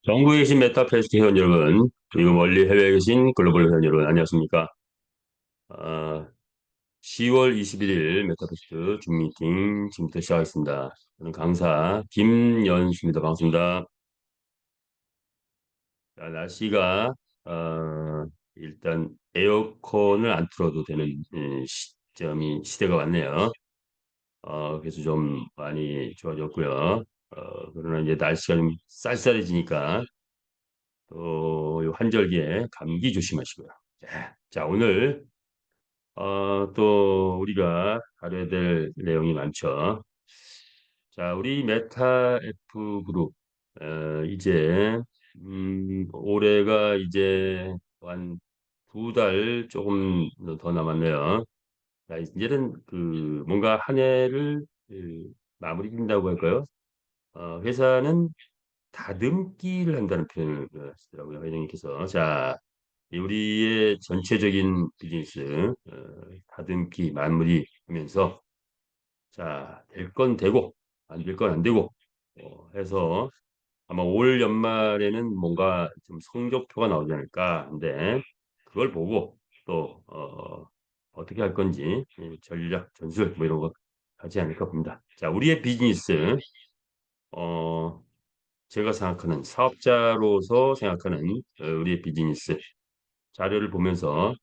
전국에 계신 메타페스트 회원 여러분, 그리고 멀리 해외에 계신 글로벌 회원 여러분, 안녕하십니까? 10월 21일 메타페스트 줌 미팅 지금부터 시작하겠습니다. 저는 강사 김연수입니다. 반갑습니다. 자, 날씨가 일단 에어컨을 안 틀어도 되는 시대가 왔네요. 그래서 좀 많이 좋아졌고요. 그러나 이제 날씨가 좀 쌀쌀해지니까 또 환절기에 감기 조심하시고요. 자, 오늘 또 우리가 다뤄야 될 내용이 많죠. 자, 우리 메타 F 그룹 이제 올해가 이제 한 두 달 조금 더 남았네요. 자, 이제는 그 뭔가 한 해를 마무리 짓는다고 할까요? 회사는 다듬기를 한다는 표현을 쓰더라고요, 회장님께서. 자, 우리의 전체적인 비즈니스 다듬기, 마무리 하면서 자, 될 건 되고 안 될 건 안 되고 해서 아마 올 연말에는 뭔가 좀 성적표가 나오지 않을까 한데 그걸 보고 또 어떻게 할 건지 전략, 전술 뭐 이런 거 하지 않을까 봅니다. 자, 우리의 비즈니스 어, 제가 생각하는 사업자로서 생각하는 우리의 비즈니스 자료를 보면서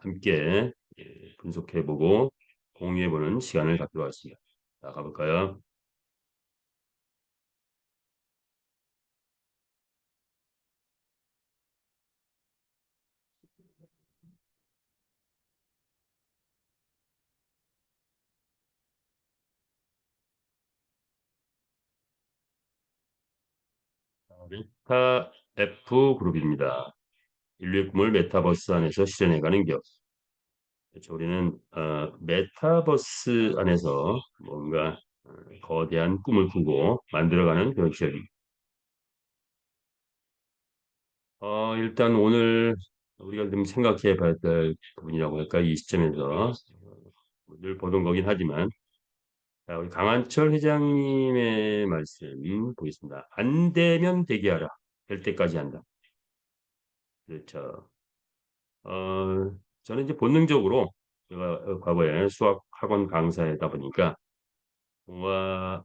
함께 분석해보고 공유해보는 시간을 갖도록 하겠습니다. 자, 가볼까요? 메타 F 그룹입니다. 인류의 꿈을 메타버스 안에서 실현해가는 기업. 그렇죠. 우리는 메타버스 안에서 뭔가 거대한 꿈을 꾸고 만들어가는 그런 기업입니다. 일단 오늘 우리가 좀 생각해 봐야 될 부분이라고 할까, 이 시점에서 늘 보던 거긴 하지만 자, 우리 강한철 회장님의 말씀 보겠습니다. 안 되면 대기하라. 될 때까지 한다. 그렇죠. 저는 이제 본능적으로 제가 과거에 수학 학원 강사이다 보니까 뭔가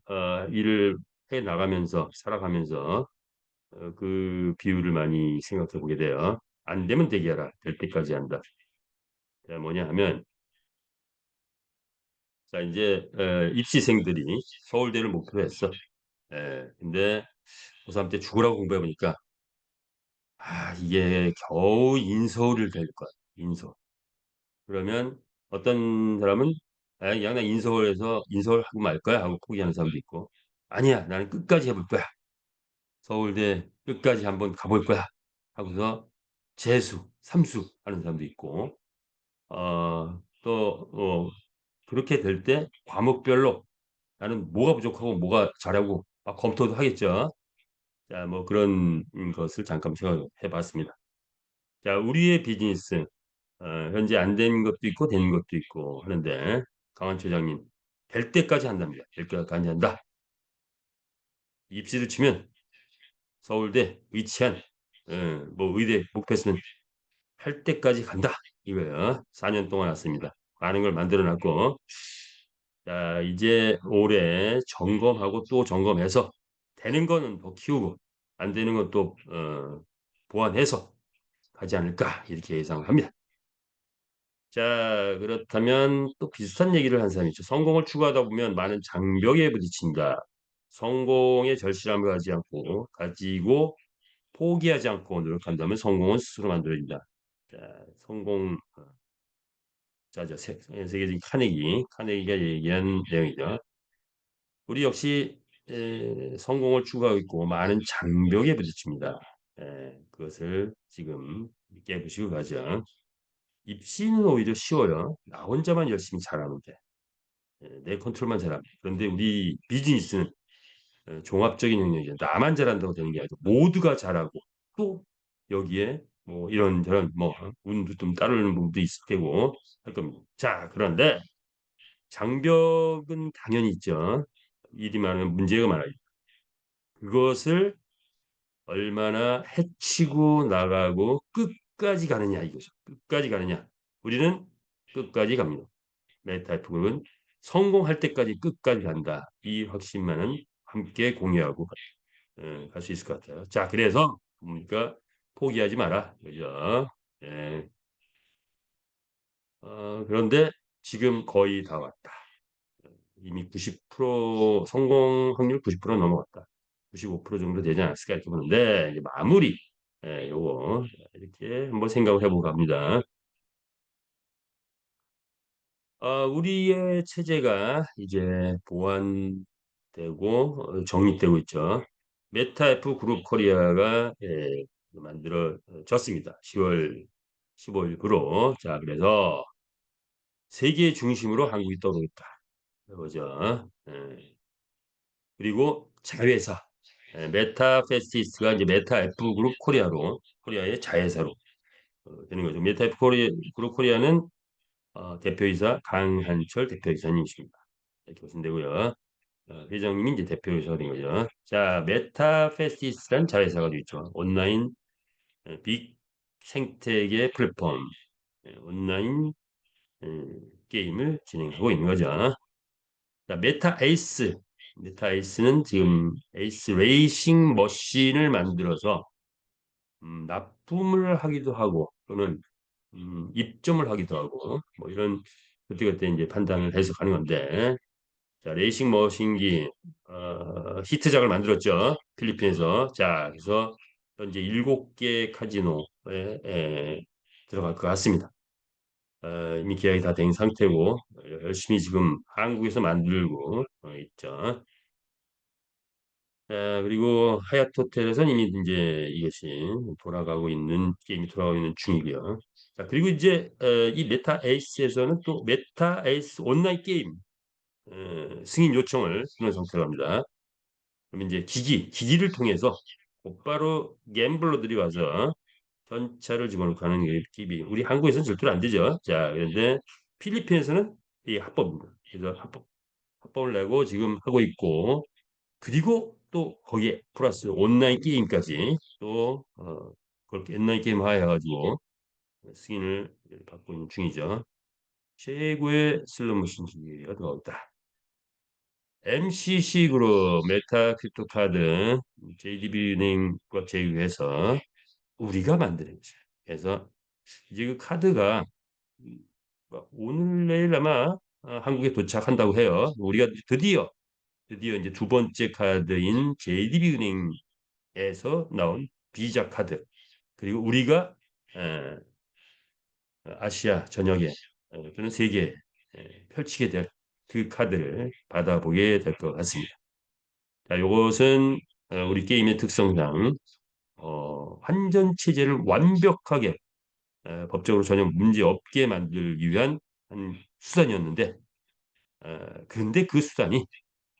일을 해 나가면서 살아가면서 그 비유를 많이 생각해 보게 돼요. 안 되면 대기하라. 될 때까지 한다. 자, 뭐냐 하면 자 이제 입시생들이 서울대를 목표로 했어. 근데 고3 때 죽으라고 공부해 보니까 이게 겨우 인서울을 될 거야. 인서울. 그러면 어떤 사람은 그냥 나 인서울에서 인서울 하고 말 거야 하고 포기하는 사람도 있고 아니야 나는 끝까지 해볼 거야. 서울대 끝까지 한번 가볼 거야 하고서 재수, 삼수 하는 사람도 있고 또 그렇게 될 때 과목별로 나는 뭐가 부족하고 뭐가 잘하고 검토도 하겠죠. 자, 뭐 그런 것을 잠깐 생각해 봤습니다. 자, 우리의 비즈니스 현재 안 되는 것도 있고 되는 것도 있고 하는데 강한 처장님 될 때까지 한답니다. 될 때까지 한다. 입시를 치면 서울대 위치한 뭐 의대 목표수는 할 때까지 간다. 이거예요. 4년 동안 왔습니다. 많은 걸 만들어 놨고 자, 이제 올해 점검하고 또 점검해서 되는 거는 더 키우고 안 되는 건 또 보완해서 가지 않을까 이렇게 예상합니다. 자, 그렇다면 또 비슷한 얘기를 한 사람이 있죠. 성공을 추구하다 보면 많은 장벽에 부딪힌다. 성공의 절실함을 가지고 포기하지 않고 노력한다면 성공은 스스로 만들어진다. 자, 성공 자죠. 세계적인 카네기가 얘기한 내용이죠. 우리 역시 성공을 추구하고 있고 많은 장벽에 부딪힙니다. 그것을 지금 깨부시고 가죠. 입시는 오히려 쉬워요. 나 혼자만 열심히 잘하면 돼. 내 컨트롤만 잘하면 돼. 그런데 우리 비즈니스는 종합적인 능력이죠. 나만 잘한다고 되는 게 아니고 모두가 잘하고 또 여기에 뭐 이런저런 뭐 운도 좀 따르는 부분도 있을 테고 할 겁니다. 자, 그런데 장벽은 당연히 있죠. 일이 많으면 문제가 많아요. 그것을 얼마나 해치고 나가고 끝까지 가느냐 이거죠. 끝까지 가느냐. 우리는 끝까지 갑니다. 메타이프 그룹은 성공할 때까지 끝까지 간다. 이 확신만은 함께 공유하고 갈 수 있을 것 같아요. 자, 그래서 뭡니까? 포기하지 마라. 그죠? 예. 그런데 지금 거의 다 왔다. 이미 90% 성공 확률 90% 넘어갔다. 95% 정도 되지 않았을까 이렇게 보는데 이제 마무리 요거 이렇게 한번 생각을 해보고 합니다. 우리의 체제가 이제 보완되고 정립되고 있죠. 메타F 그룹 코리아가 만들어졌습니다. 10월 15일부로. 자, 그래서 세계 중심으로 한국이 떠오르고 있다. 그거죠. 그리고 자회사 메타 페스티스가 이제 메타 F 그룹 코리아로 코리아의 자회사로 되는 거죠. 메타 F 그룹 코리아는 대표이사 강한철 대표이사님이십니다. 이렇게 보시면 되고요. 회장님이 이제 대표이사가 된 거죠. 자, 메타 페스티스란 자회사가 되어 있죠. 온라인 빅 생태계 플랫폼 온라인 어, 게임을 진행하고 있는 거죠. 자, 메타 에이스는 지금 에이스 레이싱 머신을 만들어서 납품을 하기도 하고 또는 입점을 하기도 하고 뭐 이런 그때그때 이제 판단을 해서 가는 건데 자 레이싱 머신기 히트작을 만들었죠 필리핀에서 자 그래서 현재 7개 카지노에 들어갈 것 같습니다. 이미 계약이 다 된 상태고 열심히 지금 한국에서 만들고 있죠. 그리고 하얏 호텔에서는 이미 이제 이것이 돌아가고 있는 게임이 돌아가고 있는 중이고요. 자, 그리고 이제 이 메타 에이스에서는 또 메타 에이스 온라인 게임 승인 요청을 수는 상태로 합니다. 그럼 이제 기기를 통해서 곧바로 갬블러들이 와서 전차를 집어넣고 하는 게 기비. 우리 한국에서는 절대로 안 되죠. 자, 그런데 필리핀에서는 이 합법입니다. 그래서 합법을 내고 지금 하고 있고 그리고 또 거기에 플러스 온라인 게임까지 또 그렇게 온라인 게임 하여가지고 승인을 받고 있는 중이죠. 최고의 슬롯머신 기계가 들어왔다. MCC 그룹, 메타 크립토 카드, JDB 은행과 제휴해서 우리가 만드는 거죠. 그래서 이제 그 카드가 오늘 내일 아마 한국에 도착한다고 해요. 우리가 드디어 이제 두 번째 카드인 JDB 은행에서 나온 비자 카드 그리고 우리가 에, 아시아 전역에 또는 세계에 펼치게 될 그 카드를 받아보게 될 것 같습니다. 자, 이것은 우리 게임의 특성상 환전 체제를 완벽하게 법적으로 전혀 문제 없게 만들기 위한 한 수단이었는데 그런데 그 수단이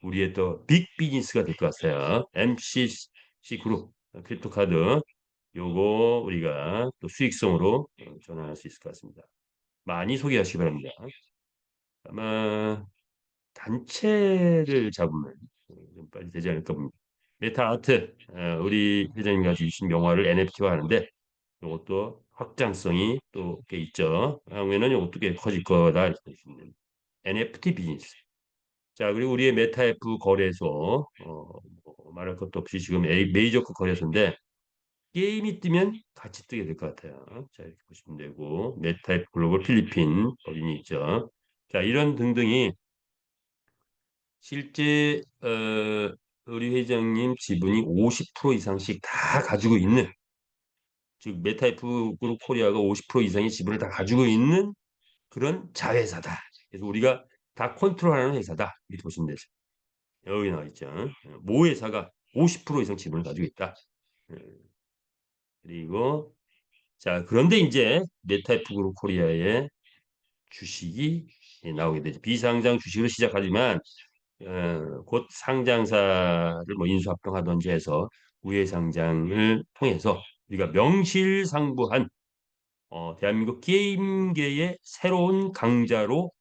우리의 또 빅 비즈니스가 될 것 같아요. MCC 그룹 크립토 카드 요거 우리가 또 수익성으로 전환할 수 있을 것 같습니다. 많이 소개하시기 바랍니다. 아마 단체를 잡으면 좀 빨리 되지 않을까 봅니다. 메타아트 우리 회장님 가지고 계신 명화를 NFT화 하는데 이것도 확장성이 또 꽤 있죠. 향후에는 이것도 꽤 커질 거다 이렇게 보시면 NFT 비즈니스. 자 그리고 우리의 메타F 거래소 뭐 말할 것도 없이 지금 메이저급 거래소인데 게임이 뜨면 같이 뜨게 될 것 같아요. 자 이렇게 보시면 되고 메타F 글로벌 필리핀 법인이 있죠. 자 이런 등등이 실제 우리 회장님 지분이 50% 이상씩 다 가지고 있는 즉 메타이프 그룹 코리아가 50% 이상의 지분을 다 가지고 있는 그런 자회사다. 그래서 우리가 다 컨트롤하는 회사다. 이렇게 보시면 되죠. 여기 나와 있죠. 모 회사가 50% 이상 지분을 가지고 있다. 어, 그리고 자 그런데 이제 메타이프 그룹 코리아의 주식이 나오게 되죠. 비상장 주식으로 시작하지만 곧 상장사를 뭐 인수합병하든지 해서 우회상장을 통해서 우리가 명실상부한 대한민국 게임계의 새로운 강자로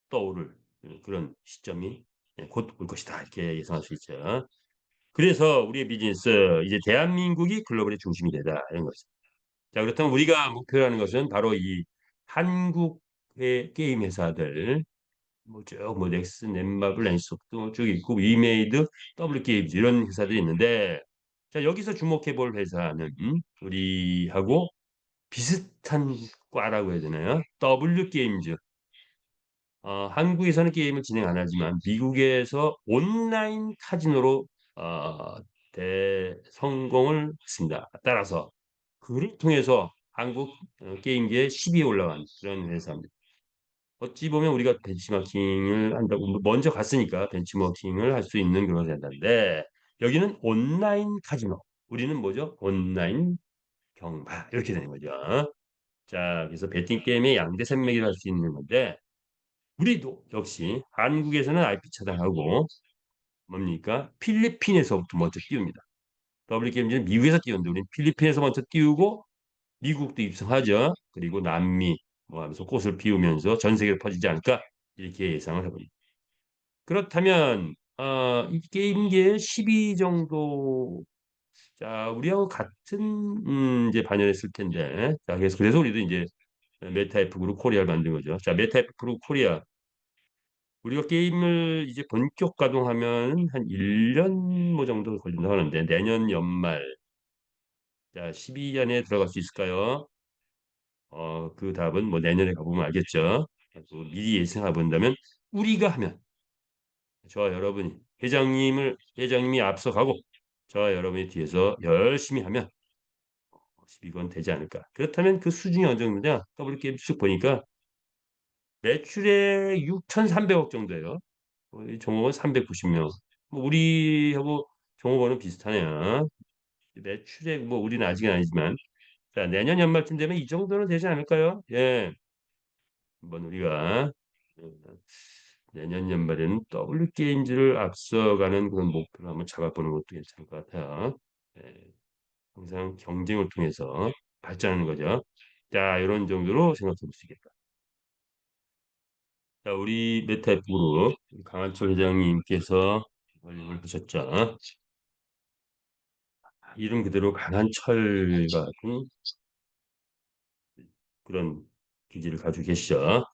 떠오를 그런 시점이 곧 올 것이다 이렇게 예상할 수 있죠. 그래서 우리의 비즈니스 이제 대한민국이 글로벌의 중심이 되다 이런 거죠. 자, 그렇다면 우리가 목표하는 것은 바로 이 한국의 게임 회사들 뭐쭉뭐 넥슨, 넷마블, 랜소프트 쭉 있고 위메이드, 더블게임즈 이런 회사들이 있는데 자, 여기서 주목해 볼 회사는 우리하고 비슷한 과라고 해야 되나요? W게임즈. 한국에서는 게임을 진행 안 하지만 미국에서 온라인 카지노로 어, 대성공을 했습니다. 따라서 그를 통해서 한국 게임계에 10위에 올라간 그런 회사입니다. 어찌 보면 우리가 벤치마킹을 한다고 먼저 갔으니까 벤치마킹을 할 수 있는 그런 회사인데 여기는 온라인 카지노. 우리는 뭐죠? 온라인 경마 이렇게 되는 거죠. 자, 그래서 베팅 게임의 양대 산맥이라 할 수 있는 건데 우리도 역시 한국에서는 IP 차단하고 뭡니까? 필리핀에서부터 먼저 띄웁니다. WKMG는 미국에서 띄웠는데 우리는 필리핀에서 먼저 띄우고 미국도 입성하죠. 그리고 남미 뭐 하면서 꽃을 피우면서 전 세계로 퍼지지 않을까 이렇게 예상을 해봅니다. 그렇다면 이 게임계의 10위 정도 자 우리하고 같은 이제 반열했을 텐데 자 그래서 우리도 이제 메타F 그룹 코리아를 만든 거죠. 자 메타F 그룹 코리아 우리가 게임을 이제 본격 가동하면 한 1년 뭐 정도 걸린다고 하는데 내년 연말 자 12위 안에 들어갈 수 있을까요? 그 답은 뭐 내년에 가보면 알겠죠. 또 미리 예상해 본다면 우리가 하면 저와 여러분이 회장님이 앞서가고 저와 여러분이 뒤에서 열심히 하면 12건 되지 않을까. 그렇다면 그 수준이 어느 정도냐? W게임 쭉 보니까 매출에 6,300억 정도예요. 이 종업원 390명. 뭐 우리하고 종업원은 비슷하네요. 매출액 뭐 우리는 아직은 아니지만 자 내년 연말쯤 되면 이 정도는 되지 않을까요? 예, 한번 우리가 내년 연말에는 W 게임즈를 앞서가는 그런 목표를 한번 잡아보는 것도 괜찮을 것 같아요. 예, 항상 경쟁을 통해서 발전하는 거죠. 자, 이런 정도로 생각해 볼 수 있겠다. 자, 우리 메타앱 그룹 강한철 회장님께서 설립을 하셨죠. 이름 그대로 강한철 같은 그런 기질을 가지고 계시죠.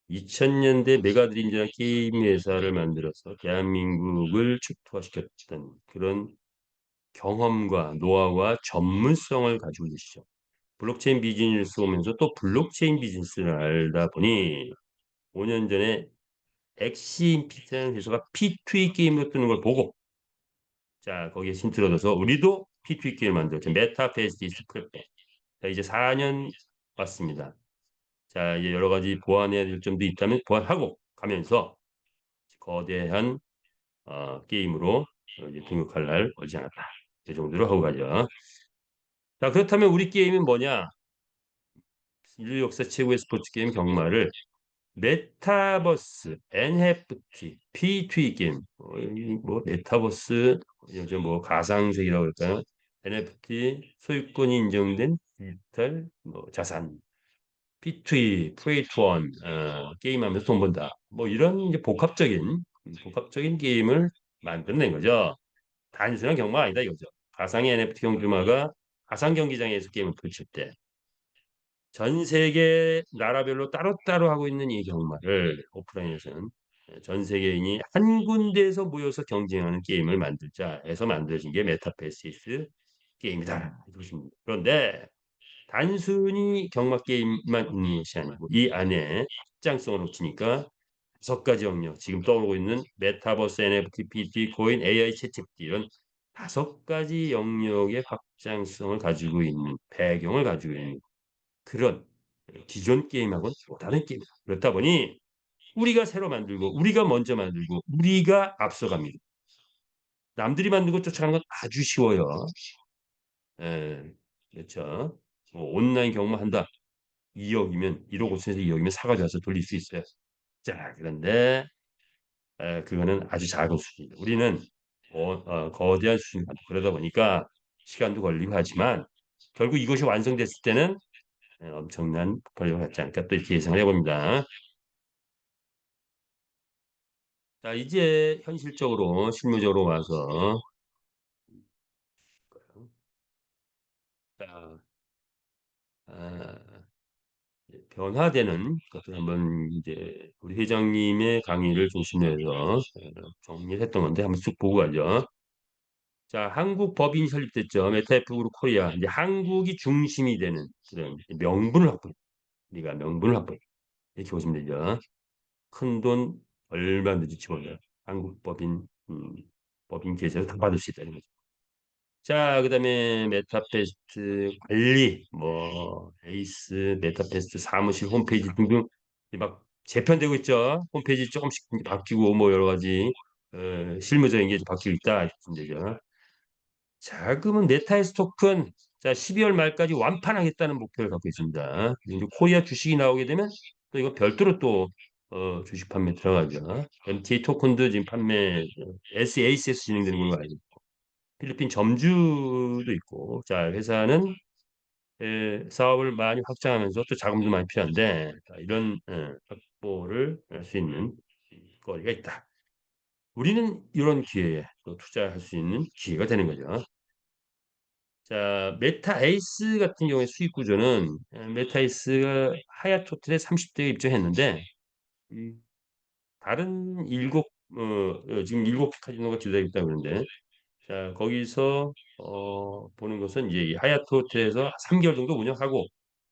2000년대 메가드림즈라는 게임 회사를 만들어서 대한민국을 축소화시켰던 그런 경험과 노하우와 전문성을 가지고 계시죠. 블록체인 비즈니스 오면서 또 블록체인 비즈니스를 알다 보니 5년 전에 엑시 인피트라는 회사가 P2E 게임으로 뜨는 걸 보고 자 거기에 힌트를 얻어서 우리도 P2E 게임을 만들었죠. 메타페이스 플랫폼. 자 이제 4년 왔습니다. 자 이제 여러 가지 보완해야 될 점도 있다면 보완하고 가면서 거대한 게임으로 이제 등극할 날 멀지 않았다. 이 정도로 하고 가죠. 자 그렇다면 우리 게임은 뭐냐? 인류 역사 최고의 스포츠 게임 경마를 메타버스, NFT, P2E 게임, 뭐 메타버스, 요즘 뭐 가상세계라고 할까요? NFT, 소유권이 인정된 디지털 뭐 자산, P2E, 플레이투원, 게임하면서 돈 번다. 뭐 이런 이제 복합적인 게임을 만들어낸 거죠. 단순한 경마가 아니다 이거죠. 가상의 NFT 경주마가 가상 경기장에서 게임을 펼칠 때 전 세계 나라별로 따로따로 하고 있는 이 경마를 오프라인에서는 전 세계인이 한 군데에서 모여서 경쟁하는 게임을 만들자 해서 만들어진 게 메타페시스 게임이다. 이것입니다. 그런데 단순히 경마 게임만 있는 것이 아니고 이 안에 확장성을 놓치니까 5가지 영역 지금 떠오르고 있는 메타버스, NFT, PT, 코인, AI, 채찍 이런 5가지 영역의 확장성을 가지고 있는 배경을 가지고 있는 그런 기존 게임하고는 또 다른 게임. 그렇다 보니 우리가 새로 만들고 우리가 먼저 만들고 우리가 앞서갑니다. 남들이 만든 것 쫓아가는 건 아주 쉬워요. 예, 그렇죠. 뭐 온라인 경마한다. 2억이면 1억 5천에서 2억이면 사가져 와서 돌릴 수 있어요. 자, 그런데 그거는 아주 작은 수준입니다. 우리는 거대한 수준이 니다 그러다 보니까 시간도 걸리고 하지만 결국 이것이 완성됐을 때는 엄청난 폭발력을 갖지 않을까 또 이렇게 예상을 해봅니다. 자, 이제 현실적으로 실무적으로 와서 자, 아, 변화되는 것을 한번 이제 우리 회장님의 강의를 중심으로 해서 정리를 했던 건데 한번 쭉 보고 가죠. 자, 한국 법인이 설립됐죠. 메타에프 그룹 코리아. 이제 한국이 중심이 되는 그런 명분을 확보해. 우리가 명분을 확보해. 이렇게 보시면 되죠. 큰 돈 얼마든지 집어넣어요. 한국 법인, 법인 계좌로 다 받을 수 있다는 거죠. 자, 그다음에 메타페스트 관리, 뭐 에이스, 메타페스트 사무실 홈페이지 등등 이제 막 재편되고 있죠. 홈페이지 조금씩 이제 바뀌고 뭐 여러 가지 실무적인 게 이제 바뀌고 있다 이렇게 보면 되죠. 자금은 메타에스 토큰 자 12월 말까지 완판하겠다는 목표를 갖고 있습니다. 이제 코리아 주식이 나오게 되면 또 이거 별도로 또 주식 판매 들어가죠. MTA 토큰도 지금 판매 SACS 진행되는 걸로 알고 있고 필리핀 점주도 있고 자 회사는 사업을 많이 확장하면서 또 자금도 많이 필요한데 자, 이런 확보를 할 수 있는 거리가 있다. 우리는 이런 기회에 또 투자할 수 있는 기회가 되는 거죠. 자, 메타 에이스 같은 경우에 수익 구조는 메타 에이스가 하얏트 호텔에 30대에 입점했는데 음, 다른 지금 일곱 카지노가 들어있다 그러는데 자, 거기서 보는 것은 이제 이 하얏트 호텔에서 3개월 정도 운영하고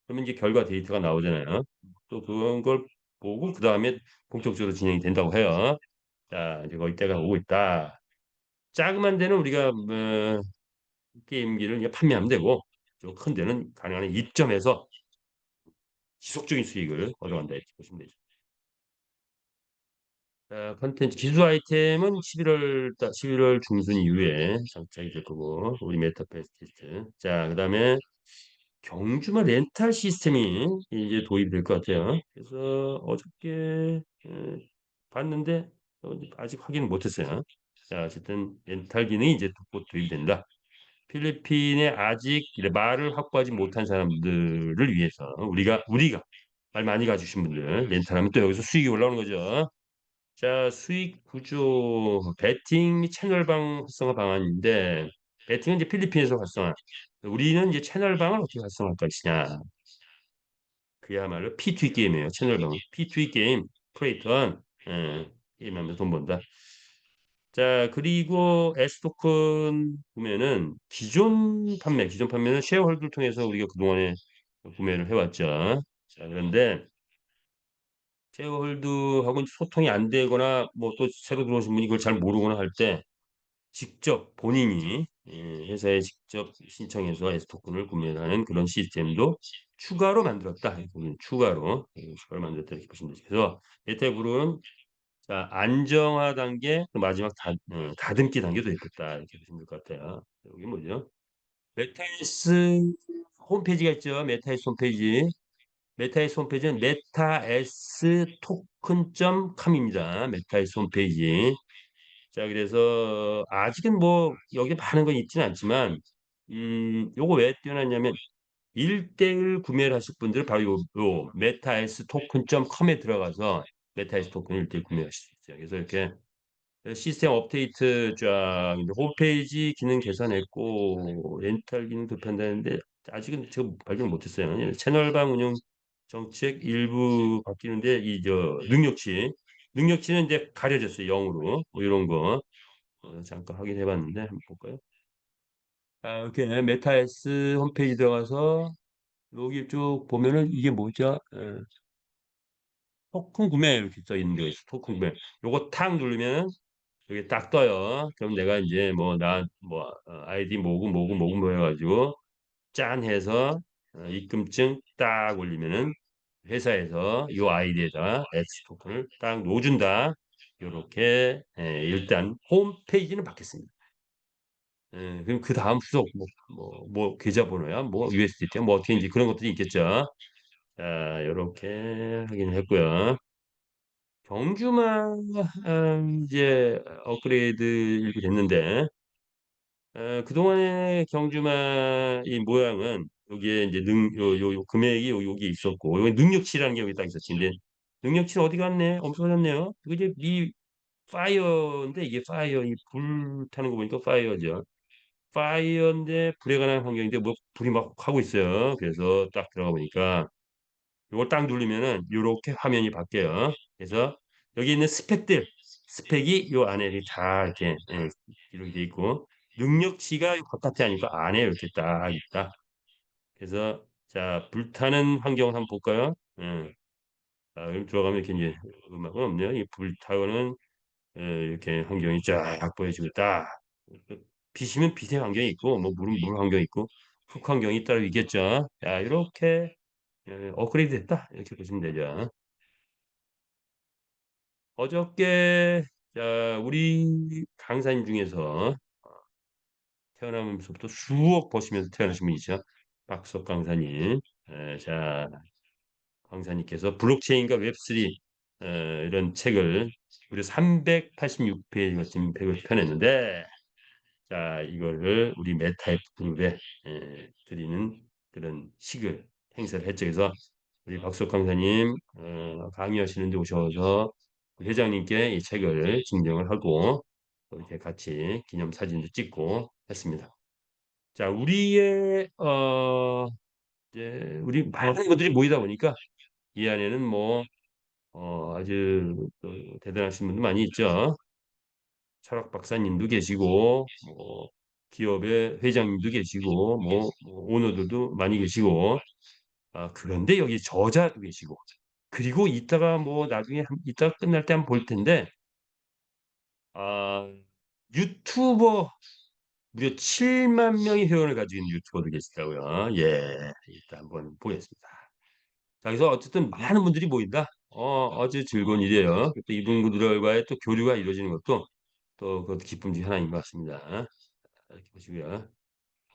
그러면 이제 결과 데이터가 나오잖아요. 또 그런 걸 보고 그 다음에 본격적으로 진행이 된다고 해요. 자, 이제 거기 때가 오고 있다. 자그만 데는 우리가 게임기를 이제 판매하면 되고 좀 큰 데는 가능한 한 입점해서 지속적인 수익을 얻어간다 이렇게 보시면 되죠. 컨텐츠 기술 아이템은 11월 중순 이후에 장착이 될 거고 우리 메타페스티스. 자, 그다음에 경주마 렌탈 시스템이 이제 도입이 될 것 같아요. 그래서 어저께 봤는데 아직 확인을 못했어요. 자, 어쨌든 렌탈 기능이 이제 곧 도입이 된다. 필리핀에 아직 이제 말을 확보하지 못한 사람들을 위해서 우리가 말 많이 가주신 분들 렌탈하면 또 여기서 수익이 올라오는 거죠. 자, 수익 구조 배팅 및 채널방 활성화 방안인데 배팅은 이제 필리핀에서 활성화. 우리는 이제 채널방을 어떻게 활성화할 것이냐. 그야말로 P2E 게임이에요. 채널방은 P2E 게임 크리에이터 게임하면서 돈 번다. 자, 그리고 S토큰 구매는 기존 판매는 쉐어홀더를 통해서 우리가 그동안에 구매를 해왔죠. 자, 그런데 쉐어홀더하고 소통이 안 되거나 뭐 또 새로 들어오신 분이 이걸 잘 모르거나 할 때 직접 본인이 회사에 직접 신청해서 S토큰을 구매하는 그런 시스템도 추가로 만들었다. 추가로 만들었다 이렇게 보시면 되죠. 그래서 메타브로는 자, 안정화 단계, 그 마지막 다듬기 단계도 있겠다. 이렇게 보시면 될 것 같아요. 여기 뭐죠? 메타에스 홈페이지가 있죠. 메타에스 홈페이지. 메타에스 홈페이지는 메타에스토큰.com입니다. 메타에스 홈페이지. 자, 그래서 아직은 뭐 여기 많은 건 있지는 않지만, 요거 왜 뛰어났냐면 1대1 구매를 하실 분들은 바로 요 메타에스토큰.com에 들어가서 메타에스 토큰 1대1 구매하실 수 있어요. 그래서 이렇게 시스템 업데이트 쫙 이제 홈페이지 기능 개선했고 렌탈 기능 도입한다는데 아직은 제가 발견 못했어요. 채널방 운영 정책 일부 바뀌는데 이 저 능력치는 이제 가려졌어요. 0으로 뭐 이런 거 잠깐 확인해봤는데 한번 볼까요? 이렇게 메타에스 홈페이지 들어가서 여기 쭉 보면은 이게 뭐죠? 토큰 구매 이렇게 써 있는 게 있어. 토큰 구매. 요거 탁 누르면 여기 딱 떠요. 그럼 내가 이제 뭐 아이디 뭐고 해가지고 짠 해서 입금증 딱 올리면은 회사에서 이 아이디에다 X 토큰을 딱 넣어준다. 요렇게 일단 홈페이지는 받겠습니다. 그럼 그 다음 후속 뭐 계좌번호야, 뭐 USDT, 뭐 어떻게 이제 그런 것들이 있겠죠. 자, 요렇게 확인했고요. 경주만 이제 업그레이드 일부 됐는데 그동안의 경주만 이 모양은 여기에 이제 요 금액이 여기 있었고 여기 능력치라는 게 여기 딱 있었지. 근데 능력치는 어디 갔네? 없어졌네요. 이거 이제 미 파이어인데 이게 파이어 이 불 타는 거 보니까 파이어죠. 파이어인데 불에 관한 환경인데 뭐 불이 막 하고 있어요. 그래서 딱 들어가 보니까 이걸 딱 누르면은 이렇게 화면이 바뀌어요. 그래서 여기 있는 스펙이 요 안에 이렇게 잘 이렇게 이렇게 돼 있고 능력치가 요 바깥에 아니고 안에 이렇게 딱 있다. 그래서 자 불타는 환경 한번 볼까요? 자, 여기 들어가면 이렇게 이제 음악은 없네요. 이 불타는 이렇게 환경이 쫙 보여지고 딱 빛이면 빛의 환경이 있고 뭐 물은 물 환경이 있고 흙 환경이 따로 있겠죠. 자 이렇게 업그레이드 됐다 이렇게 보시면 되죠. 어저께 자 우리 강사님 중에서 태어나면서부터 수억 버시면서 태어나신 분이죠. 박석 강사님. 자 강사님께서 블록체인과 웹3 이런 책을 무려 386페이지 같은 백을 펴냈는데 자 이거를 우리 메타앱 그룹에 드리는 그런 식을 행사를 했죠. 그래서 우리 박석 강사님 강의하시는 데 오셔서 그 회장님께 이 책을 증정을 하고 또 이렇게 같이 기념사진도 찍고 했습니다. 자, 우리의 이제 우리 많은 것들이 모이다 보니까 이 안에는 뭐 아주 또 대단하신 분도 많이 있죠. 철학 박사님도 계시고 뭐 기업의 회장님도 계시고 뭐 오너들도 많이 계시고 그런데 여기 저자도 계시고 그리고 이따가 뭐 나중에 이따가 끝날 때 한번 볼 텐데 아 유튜버 무려 7만 명의 회원을 가지고 있는 유튜버도 계시더라고요. 예, 일단 한번 보겠습니다. 자, 그래서 어쨌든 많은 분들이 모인다. 아주 즐거운 일이에요. 또 이분들과의 또 교류가 이루어지는 것도 또 그것도 기쁨 중 하나인 것 같습니다. 이렇게 보시고요.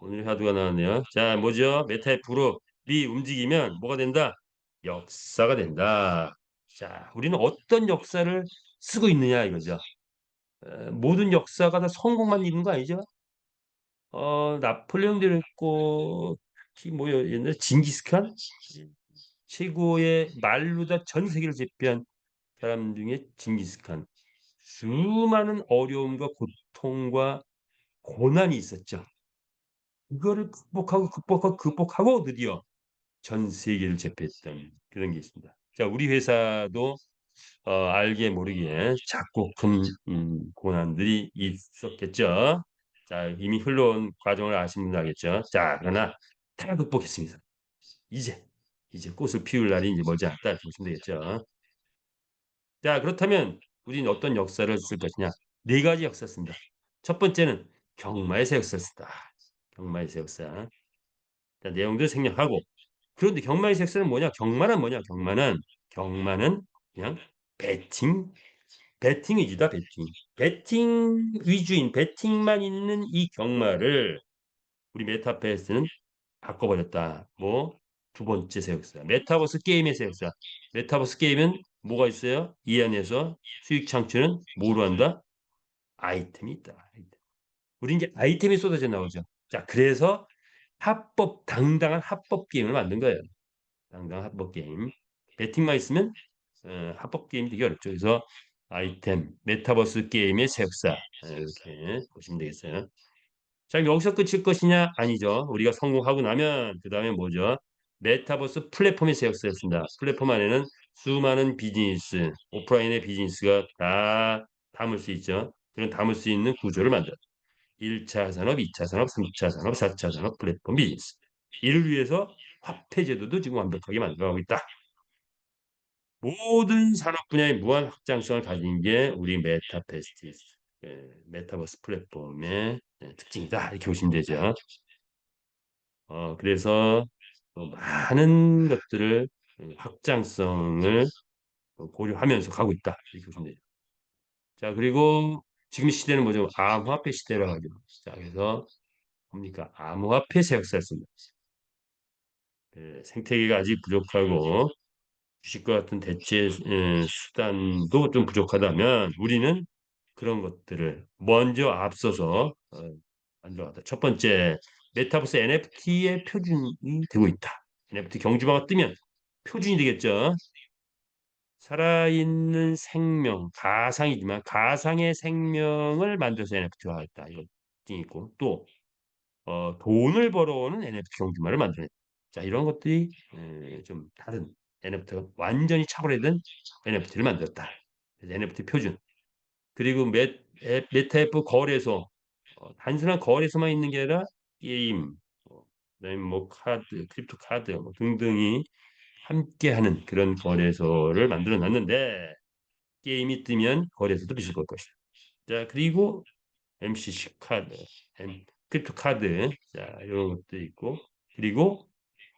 오늘 화두가 나왔네요. 자, 뭐죠? 메타의 불업이 움직이면 뭐가 된다? 역사가 된다. 자, 우리는 어떤 역사를 쓰고 있느냐 이거죠. 모든 역사가 다 성공만 있는 거 아니죠? 나폴레옹도 있고 특히 뭐 옛날 징기스칸 최고의 말로다 전 세계를 제패한 사람 중에 징기스칸 수많은 어려움과 고통과 고난이 있었죠. 이거를 극복하고 드디어 전 세계를 제패했던 그런 게 있습니다. 자, 우리 회사도 알게 모르게 작고 큰 고난들이 있었겠죠. 자, 이미 흘러온 과정을 아시는 분은 알겠죠. 자, 그러나 다 극복했습니다. 이제 이제 꽃을 피울 날이 이제 멀지 않다 이렇게 보시면 되겠죠. 자, 그렇다면 우리는 어떤 역사를 쓸 것이냐? 네 가지 역사 씁니다. 첫 번째는 경마에서 역사 쓴다. 경마에서 역사. 자, 내용들 생략하고 그런데 경마의 색깔은 뭐냐? 경마는 그냥 배팅 배팅 위주다 배팅 위주인 배팅만 있는 이 경마를 우리 메타버스는 바꿔버렸다. 뭐 두 번째 세역사 메타버스 게임의 세역사 메타버스 게임은 뭐가 있어요? 이 안에서 수익 창출은 뭐로 한다? 아이템이 있다. 우리 이제 아이템이 쏟아져 나오죠. 자, 그래서 당당한 합법 게임을 만든 거예요. 당당한 합법 게임. 배팅만 있으면 합법 게임이 되게 어렵죠. 그래서 아이템, 메타버스 게임의 새 역사 이렇게 보시면 되겠어요. 자, 여기서 끝일 것이냐? 아니죠. 우리가 성공하고 나면 그 다음에 뭐죠? 메타버스 플랫폼의 새 역사였습니다. 플랫폼 안에는 수많은 비즈니스, 오프라인의 비즈니스가 다 담을 수 있죠. 그런 담을 수 있는 구조를 만들어. 1차 산업, 2차 산업, 3차 산업, 4차 산업 플랫폼 비즈니스. 이를 위해서 화폐 제도도 지금 완벽하게 만들어가고 있다. 모든 산업 분야의 무한 확장성을 가진 게 우리 메타버스 플랫폼의 특징이다. 이렇게 보시면 되죠. 그래서 많은 것들을 확장성을 고려하면서 가고 있다. 이렇게 보시면 되죠. 자, 그리고 지금 시대는 뭐죠? 암호화폐 시대라고 하죠. 자, 그래서 뭡니까? 암호화폐 세역사였습니다. 생태계가 아직 부족하고 주식과 같은 대체 수단도 좀 부족하다면 우리는 그런 것들을 먼저 앞서서 만들어갔다. 첫 번째, 메타버스 NFT의 표준이 되고 있다. NFT 경주마가 뜨면 표준이 되겠죠. 살아있는 생명, 가상이지만 가상의 생명을 만들어서 NFT화 했다. 이거 특징이 있고 또 돈을 벌어오는 NFT 경주마를 만드는. 자, 이런 것들이 좀 다른 NFT가 완전히 차별화된 NFT를 만들었다. 그래서 NFT 표준. 그리고 메타앱 거래소, 단순한 거래소만 있는 게 아니라 게임, 그다음에 뭐 카드, 크립토 카드 뭐 등등이 함께하는 그런 거래소를 만들어 놨는데 게임이 뜨면 거래소도 비실 걸 것이다. 자, 그리고 MCC 카드, 크립토 카드, 자, 이런 것도 있고, 그리고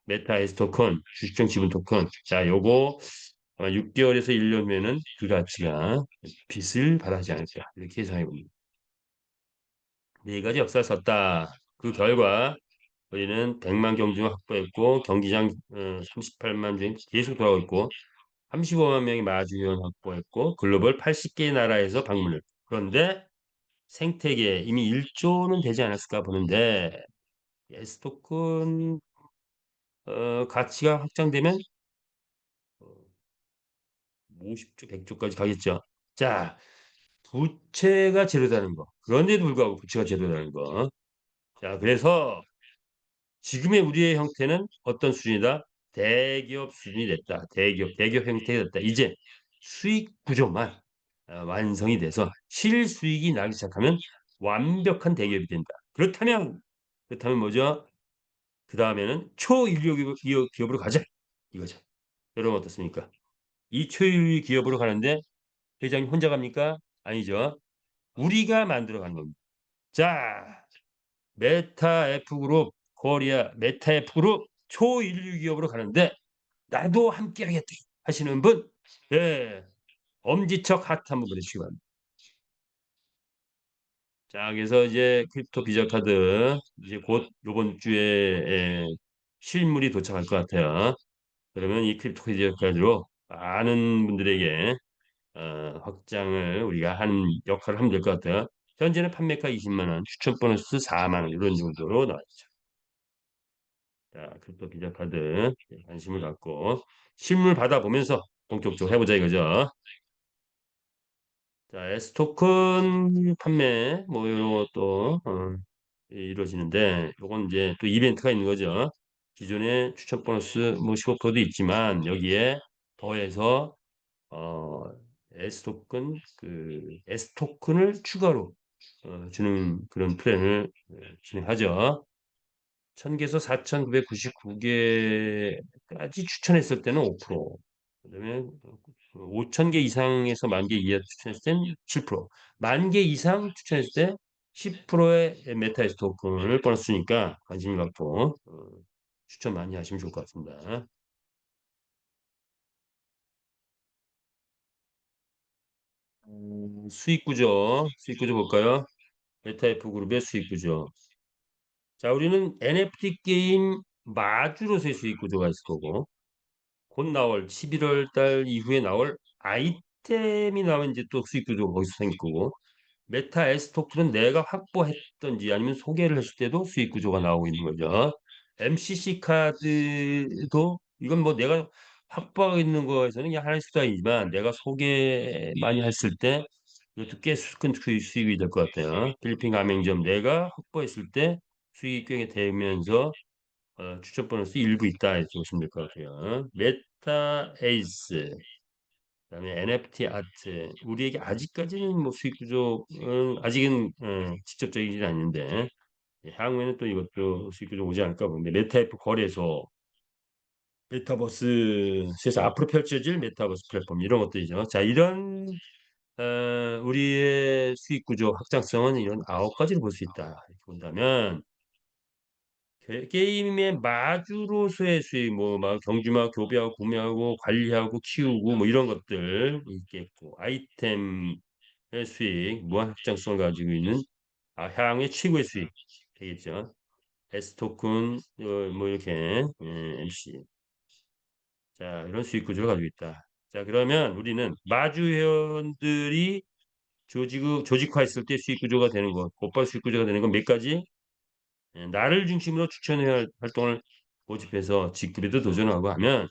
메타 에스 토큰, 주식형 지분 토큰. 자, 요거 아마 6개월에서 1년 후에는 그 가치가 빛을 발하지 않을까 이렇게 예상해 봅니다. 네 가지 역사를 썼다. 그 결과 우리는 100만 경주를 확보했고 경기장 38만 주행 계속 돌아오고 있고 35만 명의 마주원 확보했고 글로벌 80개 나라에서 방문을. 그런데 생태계 이미 1조는 되지 않았을까 보는데 S토큰 가치가 확장되면 50조, 100조까지 가겠죠. 자, 부채가 제로다는 거. 그런데도 불구하고 부채가 제로다는 거. 자, 그래서 지금의 우리의 형태는 어떤 수준이다? 대기업 수준이 됐다. 대기업 형태가 됐다. 이제 수익 구조만 완성이 돼서 실수익이 나기 시작하면 완벽한 대기업이 된다. 그렇다면 뭐죠? 그 다음에는 초인류 기업으로 가자. 이거죠. 여러분 어떻습니까? 이 초인류 기업으로 가는데 회장님 혼자 갑니까? 아니죠. 우리가 만들어 가는 겁니다. 자, 메타 F그룹, 코리아 메타 F그룹 초인류 기업으로 가는데 나도 함께 하겠다 하시는 분, 예, 엄지척 하트 한번 보내주시기 바랍니다. 자, 그래서 이제 크립토 비자 카드 이제 곧 이번 주에 실물이 도착할 것 같아요. 그러면 이 크립토 비자 카드로 많은 분들에게 확장을 우리가 하는 역할을 하면 될 것 같아요. 현재는 판매가 20만 원, 추천 보너스 4만 원 이런 정도로 나왔죠. 자, 크립토 비자 카드 관심을 갖고 실물 받아보면서 본격적으로 해보자 이거죠. 자, S토큰 판매 뭐 이런 것도 이루어지는데 요건 이제 또 이벤트가 있는 거죠. 기존에 추천 보너스 뭐 15%도 있지만 여기에 더해서 어 S토큰을 추가로 주는 그런 플랜을 진행하죠. 1000개에서 4,999개까지 추천했을 때는 5%, 그다음에 5,000개 이상에서 10,000개 이하 추천했을 때는 7%, 10,000개 이상 추천했을 때 10%의 메타에스 토큰을 보너스 주니까 관심 갖고 추천 많이 하시면 좋을 것 같습니다. 수익 구조 볼까요? 메타F 그룹의 수익 구조. 자, 우리는 NFT 게임 마주로서의 수익 구조가 있을 거고, 곧 나올 11월 달 이후에 나올 아이템이 나오면 이제 또 수익 구조가 거기서 생길 거고, 메타 S 토큰은 내가 확보했던지 아니면 소개를 했을 때도 수익 구조가 나오고 있는 거죠. MCC 카드도 이건 뭐 내가 확보하고 있는 거에서는 그냥 하나의 수단이지만 내가 소개 많이 했을 때 이것도 꽤 큰 수익이 될 것 같아요. 필리핀 가맹점 내가 확보했을 때 수익이 꽤 되면서 추천 보너스 일부 있다 이렇게 보시면 될 것 같아요. 메타 에이스, 그다음에 NFT 아트. 우리에게 아직까지는 뭐 수익 구조는 아직은 직접적이진 않는데 향후에는 또 이것도 수익 구조 오지 않을까 보는데 메타F 거래소, 메타버스에서 앞으로 펼쳐질 메타버스 플랫폼 이런 것들이죠. 자, 이런 우리의 수익 구조 확장성은 이런 9가지를 볼 수 있다. 이렇게 본다면 게임의 마주로서의 수익, 뭐, 막 경주마 교배하고 구매하고 관리하고 키우고 뭐 이런 것들 있겠고, 아이템의 수익, 무한 확장성을 가지고 있는 향후의 최고의 수익 되겠죠. S토큰, 뭐 이렇게 MC. 자, 이런 수익 구조를 가지고 있다. 자, 그러면 우리는 마주 회원들이 조직화했을 때 수익 구조가 되는 것, 곧바로 수익 구조가 되는 건 몇 가지? 나를 중심으로 추천해야 할 활동을 모집해서 직급에도 도전하고 하면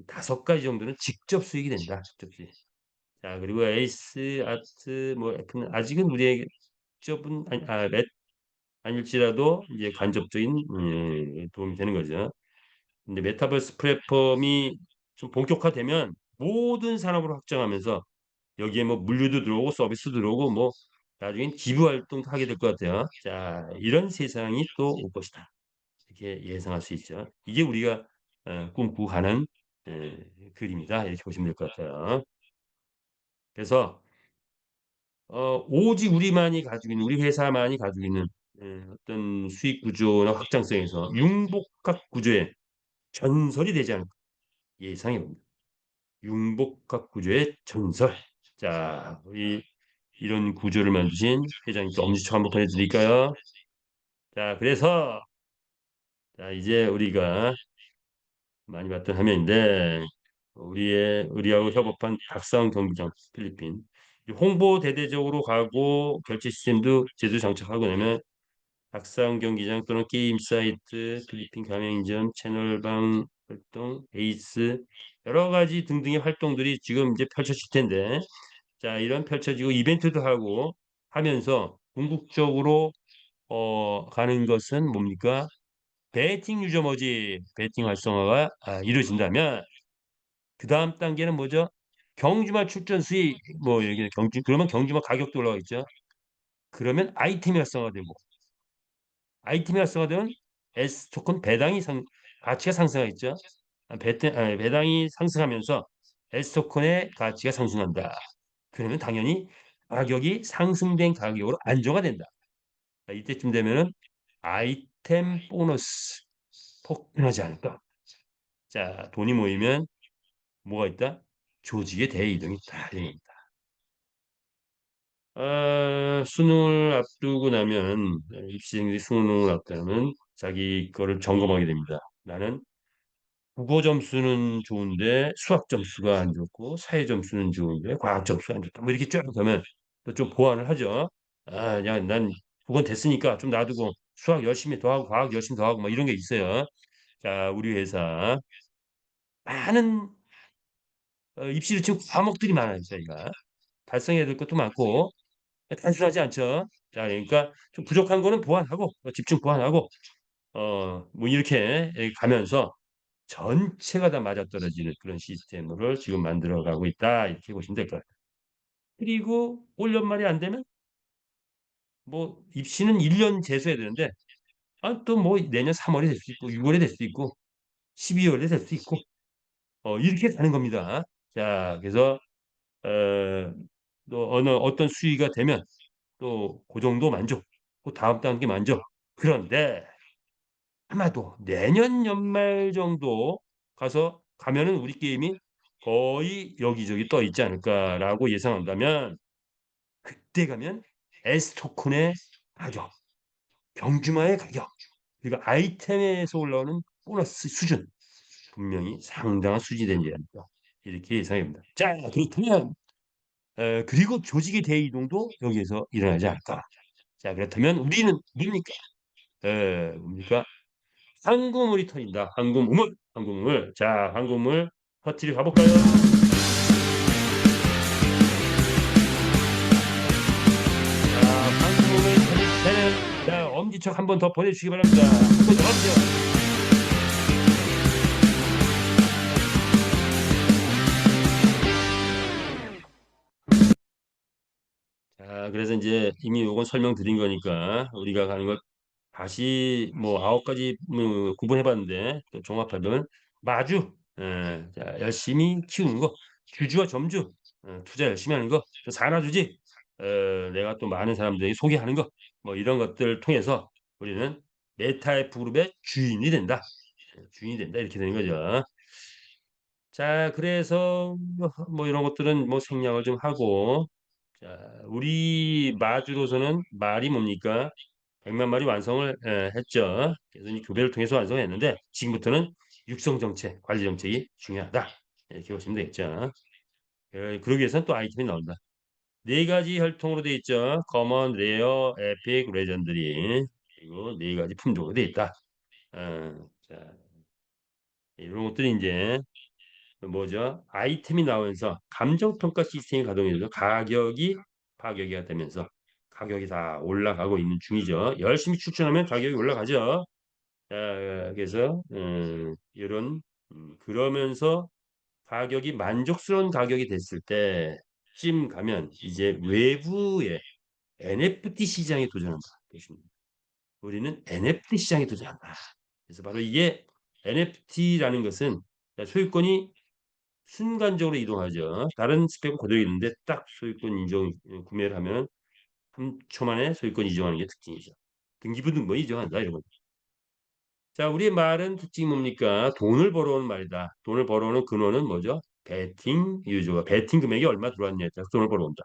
5가지 정도는 직접 수익이 된다. 직접 수익. 자, 그리고 에이스, 아트, 뭐 F는 아직은 우리에게 직접은 아니, 아닐지라도 이제 간접적인 도움이 되는 거죠. 근데 메타버스 플랫폼이 좀 본격화되면 모든 산업으로 확장하면서 여기에 뭐 물류도 들어오고 서비스도 들어오고 뭐 나중엔 기부 활동도 하게 될 것 같아요. 자, 이런 세상이 또 올 것이다. 이렇게 예상할 수 있죠. 이게 우리가 꿈꾸고 가는 글입니다. 이렇게 보시면 될 것 같아요. 그래서 오직 우리만이 가지고 있는 우리 회사만이 가지고 있는 어떤 수익 구조나 확장성에서 융복합 구조의 전설이 되지 않을까 예상해 봅니다. 융복합 구조의 전설. 자, 우리 이런 구조를 만드신 회장님 또 엄지척 한번 보내드릴까요? 자, 그래서 자, 이제 우리가 많이 봤던 화면인데 우리하고 협업한 박사원 경기장 필리핀 이 홍보 대대적으로 가고 결제 시스템도 제대로 장착하고 나면 박사원 경기장 또는 게임 사이트 필리핀 가맹점 채널방 활동 에이스 여러 가지 등등의 활동들이 지금 이제 펼쳐질 텐데 자 이런 펼쳐지고 이벤트도 하고 하면서 궁극적으로 가는 것은 뭡니까? 베팅 유저 머지 베팅 활성화가 이루어진다면 그 다음 단계는 뭐죠? 경주마 출전 수익 뭐 이렇게 경주 그러면 경주마 가격도 올라가겠죠. 그러면 아이템이 활성화되고 아이템이 활성화되면 S 토큰 배당이 가치가 상승하겠죠. 배당이 상승하면서 S 토큰의 가치가 상승한다. 그러면 당연히 가격이 상승된 가격으로 안정화 된다. 이때쯤 되면은 아이템 보너스 폭등하지 않을까. 자, 돈이 모이면 뭐가 있다? 조직의 대이동이 있다. 수능을 앞두고 나면 입시생들이 수능을 앞두면 자기 거를 점검하게 됩니다. 나는 국어 점수는 좋은데 수학 점수가 안 좋고 사회 점수는 좋은데 과학 점수가 안 좋다. 뭐 이렇게 쭉 가면 또 좀 보완을 하죠. 야, 난 국어는 됐으니까 좀 놔두고 수학 열심히 더 하고 과학 열심히 더 하고 뭐 이런 게 있어요. 자, 우리 회사 많은 입시를 지금 과목들이 많아요, 저희가. 달성해야 될 것도 많고 단순하지 않죠. 자, 그러니까 좀 부족한 거는 보완하고 집중 보완하고 뭐 이렇게 가면서 전체가 다 맞아떨어지는 그런 시스템을 지금 만들어가고 있다 이렇게 보시면 될 것 같아요. 그리고 올 연말이 안 되면 뭐 입시는 1년 재수해야 되는데 또 뭐 내년 3월이 될 수도 있고 6월이 될 수도 있고 12월이 될 수도 있고 이렇게 가는 겁니다. 자, 그래서 어, 또 어떤 수위가 되면 또 그 정도 만족, 그 다음 단계 만족. 그런데 아마도 내년 연말 정도 가면은 우리 게임이 거의 여기저기 떠 있지 않을까라고 예상한다면 그때 가면 S 토큰의 가격, 경주마의 가격, 그리고 아이템에서 올라오는 보너스 수준 분명히 상당한 수준이 되지 않을까 이렇게 예상합니다. 자, 그렇다면 그리고 조직의 대이동도 여기에서 일어나지 않을까. 자, 그렇다면 우리는 뭡니까? 뭡니까? 황금물이 터진다. 황금우물, 황금우물. 자, 황금우물 터트려 가볼까요? 자, 황금우물 터질 때는 자, 엄지척 한 번 더 보내주시기 바랍니다. 한 번 더 하죠. 자, 그래서 이제 이미 요건 설명드린 거니까 우리가 가는 걸 다시 뭐 9가지 구분해봤는데 또 종합하면 마주, 자, 열심히 키우는 거, 주주와 점주, 투자 열심히 하는 거, 또 산화주지, 내가 또 많은 사람들에게 소개하는 거, 뭐 이런 것들을 통해서 우리는 메타F 그룹의 주인이 된다. 주인이 된다 이렇게 되는 거죠. 자, 그래서 뭐 이런 것들은 뭐 생략을 좀 하고 자, 우리 마주로서는 말이 뭡니까? 100만 마리 완성을 했죠. 그래서 이 교배를 통해서 완성했는데 지금부터는 육성 정책, 관리 정책이 중요하다. 이렇게 보시면 되겠죠. 그러기 위해서는 또 아이템이 나온다. 네 가지 혈통으로 되어 있죠. 커먼, 레어, 에픽, 레전드리. 그리고 네 가지 품종으로 되어 있다. 자, 이런 것들이 이제 뭐죠? 아이템이 나오면서 감정평가 시스템이 가동이 되면서 가격이 파격이 되면서 가격이 다 올라가고 있는 중이죠. 열심히 추천하면 가격이 올라가죠. 그래서 이런 그러면서 가격이 만족스러운 가격이 됐을 때쯤 가면 이제 외부의 NFT 시장에 도전한다. 우리는 NFT 시장에 도전한다. 그래서 바로 이게 NFT라는 것은 소유권이 순간적으로 이동하죠. 다른 스펙은 그대로 있는데 딱 소유권 인정 구매를 하면 3초 만에 소유권 이정하는 게 특징이죠. 등기부등본 이정한다 이런 거죠. 자, 우리의 말은 특징이 뭡니까? 돈을 벌어오는 말이다. 돈을 벌어오는 근원은 뭐죠? 베팅 유저가 베팅 금액이 얼마 들어왔냐에 따라서 돈을 벌어온다.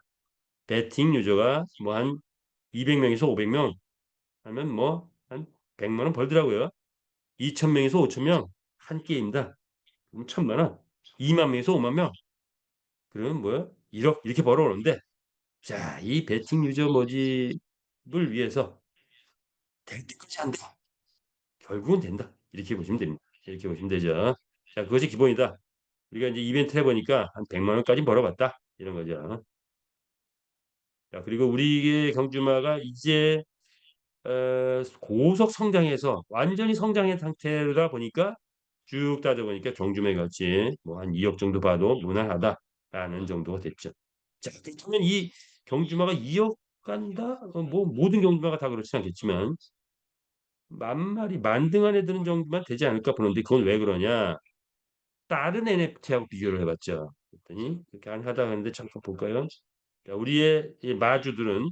베팅 유저가 뭐 한 200명에서 500명 하면 뭐 한 100만 원 벌더라고요. 2,000명에서 5,000명 한 게임다. 그럼 1,000만 원. 2만 명에서 5만 명. 그러면 뭐야? 1억 이렇게 벌어오는데 자, 이 베팅 유저 모집을 위해서 될 때까지 한다. 결국은 된다. 이렇게 보시면 됩니다. 이렇게 보시면 되죠. 자, 그것이 기본이다. 우리가 이제 이벤트 해보니까 한 100만 원까지 벌어봤다. 이런 거죠. 자, 그리고 우리의 경주마가 이제 고속 성장해서 완전히 성장한 상태다 보니까 쭉 따져보니까 경주마 같이 뭐 한 2억 정도 봐도 무난하다라는 정도가 됐죠. 자, 그렇다면 이 경주마가 2억 간다? 뭐 모든 경주마가 다 그렇진 않겠지만 만 마리 만등 안에 드는 정도만 되지 않을까 보는데 그건 왜 그러냐? 다른 NFT하고 비교를 해봤죠. 그랬더니 그렇게 하다 하는데 잠깐 볼까요? 자, 우리의 이 마주들은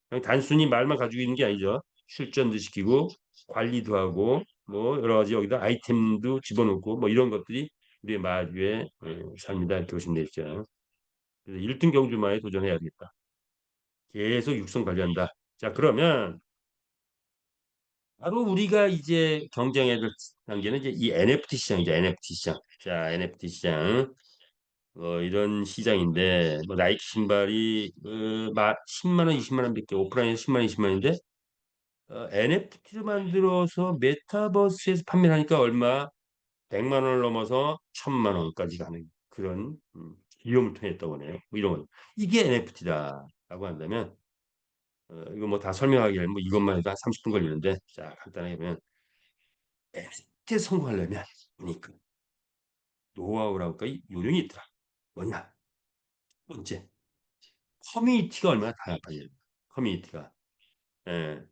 그냥 단순히 말만 가지고 있는 게 아니죠. 출전도 시키고 관리도 하고 뭐 여러 가지 여기다 아이템도 집어넣고 뭐 이런 것들이 우리의 마주의 삶이다 이렇게 보시면 되죠. 그래서 1등 경주마에 도전해야겠다. 계속 육성 관리한다. 자, 그러면 바로 우리가 이제 경쟁해야 될 단계는 이제 이 NFT 시장이죠. NFT 시장. 자, NFT 시장. 이런 시장인데 뭐 나이키 신발이 10만 원, 20만 원밖에 오프라인에서 10만 원, 20만 원인데 NFT를 만들어서 메타버스에서 판매를 하니까 얼마 100만 원을 넘어서 1,000만 원까지 가는 그런 위험을 통했다고 하네요. 뭐 이런 거. 이게 NFT다라고 한다면 이거 뭐 다 설명하기 위해 뭐 이것만 해도 한 30분 걸리는데 자 간단하게 보면 NFT에 성공하려면 그러니까 노하우라고 할까 이 요령이 있더라. 뭐냐? 첫 번째 커뮤니티가 얼마나 다양하냐. 커뮤니티가. 예.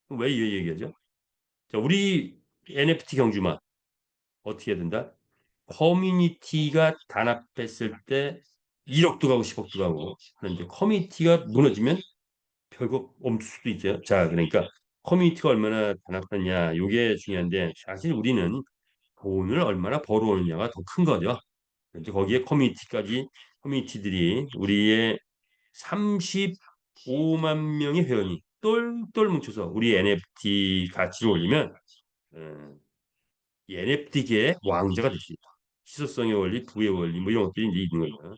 왜 이 얘기하죠? 자, 우리 NFT 경주만 어떻게 해야 된다? 커뮤니티가 단합했을 때 1억도 가고 10억도 가고 그런데 커뮤니티가 무너지면 별거 없을 수도 있죠. 자, 그러니까 커뮤니티가 얼마나 단합하냐 이게 중요한데 사실 우리는 돈을 얼마나 벌어오느냐가 더 큰 거죠. 그런데 거기에 커뮤니티들이 우리의 35만 명의 회원이 똘똘 뭉쳐서 우리 NFT 가치를 올리면 어, 이 NFT계의 왕자가 될 수 있다. 희소성의 원리, 부의 원리 뭐 이런 것들이 이제 있는 거예요.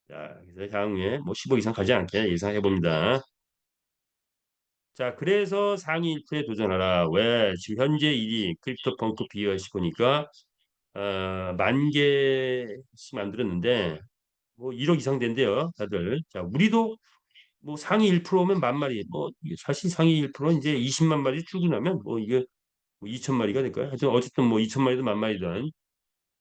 자, 그래서 향후에 뭐 10억 이상 가지 않게 예상해 봅니다. 자, 그래서 상위 1%에 도전하라. 왜? 지금 현재 1위 크립토 펑크 비어시 보니까 만 개씩 만들었는데 뭐 1억 이상 된대요, 다들. 자, 우리도 뭐 상위 1%면 만 마리, 뭐 이게 사실 상위 1% 이제 20만 마리 출근하면 뭐 이게 뭐 2천 마리가 될까요? 하여튼 어쨌든 뭐 2천 마리든 만 마리든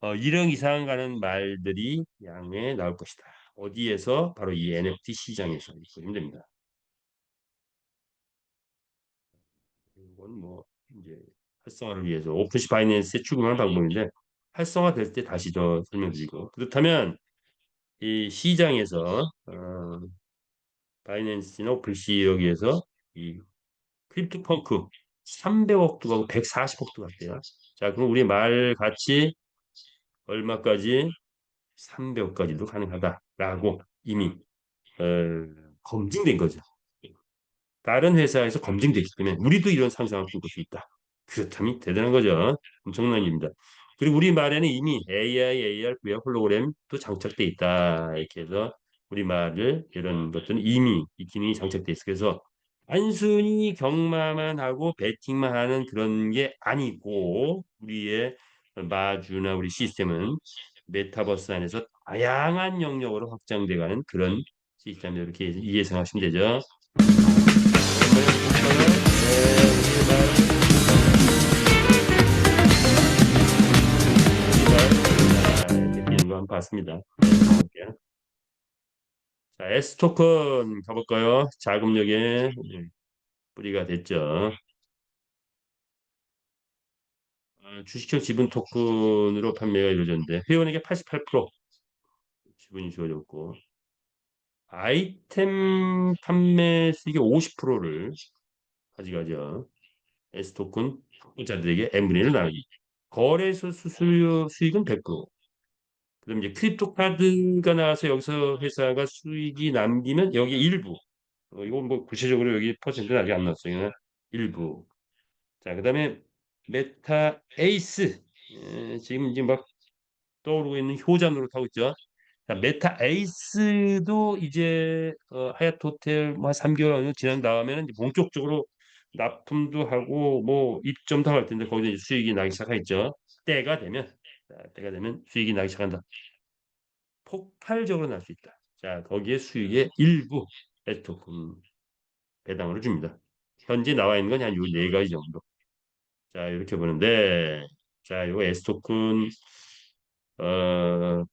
1억 이상 가는 말들이 양에 나올 것이다. 어디에서? 바로 이 NFT 시장에서 보시면 됩니다. 이건 뭐 이제 활성화를 위해서 오픈시 바이낸스에 출금하는 방법인데 활성화될 때 다시 더 설명드리고 그렇다면 이 시장에서 바이낸스나 오픈시 여기에서 이 크립토 펑크 300억도 가고 140억도 갔대요. 자, 그럼 우리 말 가치 얼마까지? 300억까지도 가능하다라고 이미 어, 검증된 거죠. 다른 회사에서 검증됐기 때문에 우리도 이런 상상을 꿈꿀 수 있다. 그렇다면 대단한 거죠. 엄청난 일입니다. 그리고 우리 말에는 이미 AI, AR, VR, 홀로그램도 장착돼 있다. 이렇게 해서 우리 말을 이런 것들은 이미 이 기능이 장착돼 있어. 그래서 단순히 경마만 하고 베팅만 하는 그런 게 아니고 우리의 마주나 우리 시스템은 메타버스 안에서 다양한 영역으로 확장돼가는 그런 시스템 이렇게 이해 생각하시면 되죠. 이번에 볼까요? 이렇게 비는 거 한번 봤습니다. 볼게요. 자, S토큰 가볼까요? 자금력의 뿌리가 됐죠. 주식형 지분 토큰으로 판매가 이루어졌는데 회원에게 88% 지분이 주어졌고 아이템 판매 수익의 50%를 가져가죠. S토큰 투자자들에게 n분의 1을 나누기. 거래소 수수료 수익은 100%. 그럼 이제 크립토 카드가 나와서 여기서 회사가 수익이 남기면 여기 일부. 이건 뭐 구체적으로 여기 퍼센트는 아직 안 나왔어요. 일부. 자, 그다음에 메타 에이스. 지금 이제 막 떠오르고 있는 효자노릇 하고 있죠. 자, 메타 에이스도 이제 하얏트 호텔 뭐한 3개월 정도 지난 다음에는 이제 본격적으로 납품도 하고 뭐 입점도 할 텐데 거기서 이제 수익이 나기 시작하겠죠. 때가 되면 때가 되면 수익이 나기 시작한다. 폭발적으로 날 수 있다. 자, 거기에 수익의 일부 에스토큰 배당으로 줍니다. 현재 나와 있는 건 한 요 네 가지 정도. 자, 이렇게 보는데 자, 요 에스토큰 어,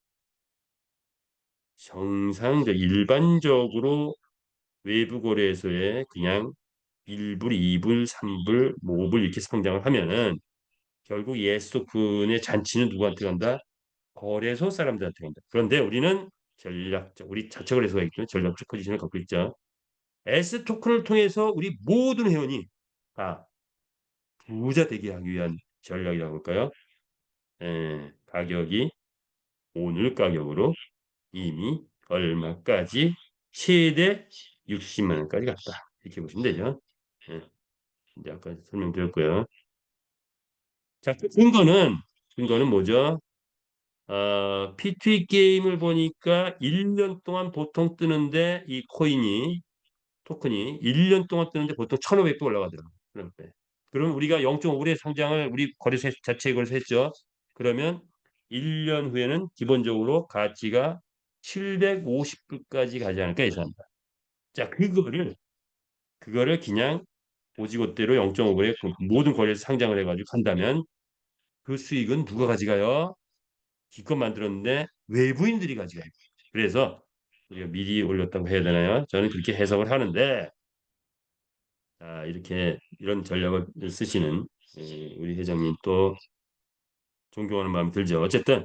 정상적 일반적으로 외부 거래소에 그냥 1불, 2불, 3불, 5불 이렇게 상장을 하면은 결국 이 에스토큰의 잔치는 누구한테 간다? 거래소 사람들한테 간다. 그런데 우리는 전략적, 우리 자체 거래소가 있기 때문에 전략적 포지션을 갖고 있죠. S토큰을 통해서 우리 모든 회원이 다 부자 되게 하기 위한 전략이라고 할까요? 가격이 오늘 가격으로 이미 얼마까지 최대 60만 원까지 갔다. 이렇게 보시면 되죠. 예, 이제 아까 설명드렸고요. 자, 그 근거는 뭐죠? P2E 게임을 보니까 1년 동안 보통 뜨는데 이 코인이 토큰이 1년 동안 뜨는데 보통 1,500배 올라가더라고요. 그럼 우리가 0.5의 상장을 우리 거래소 자체 거래소 했죠. 그러면 1년 후에는 기본적으로 가치가 750불까지 가지 않을까 예상합니다. 자, 그거를 그냥 오지곶대로 0.5에 모든 거래소 상장을 해가지고 한다면 그 수익은 누가 가져가요? 기껏 만들었는데 외부인들이 가져가요. 그래서 우리가 미리 올렸다고 해야 되나요? 저는 그렇게 해석을 하는데 이렇게 이런 전략을 쓰시는 우리 회장님 또 존경하는 마음이 들죠. 어쨌든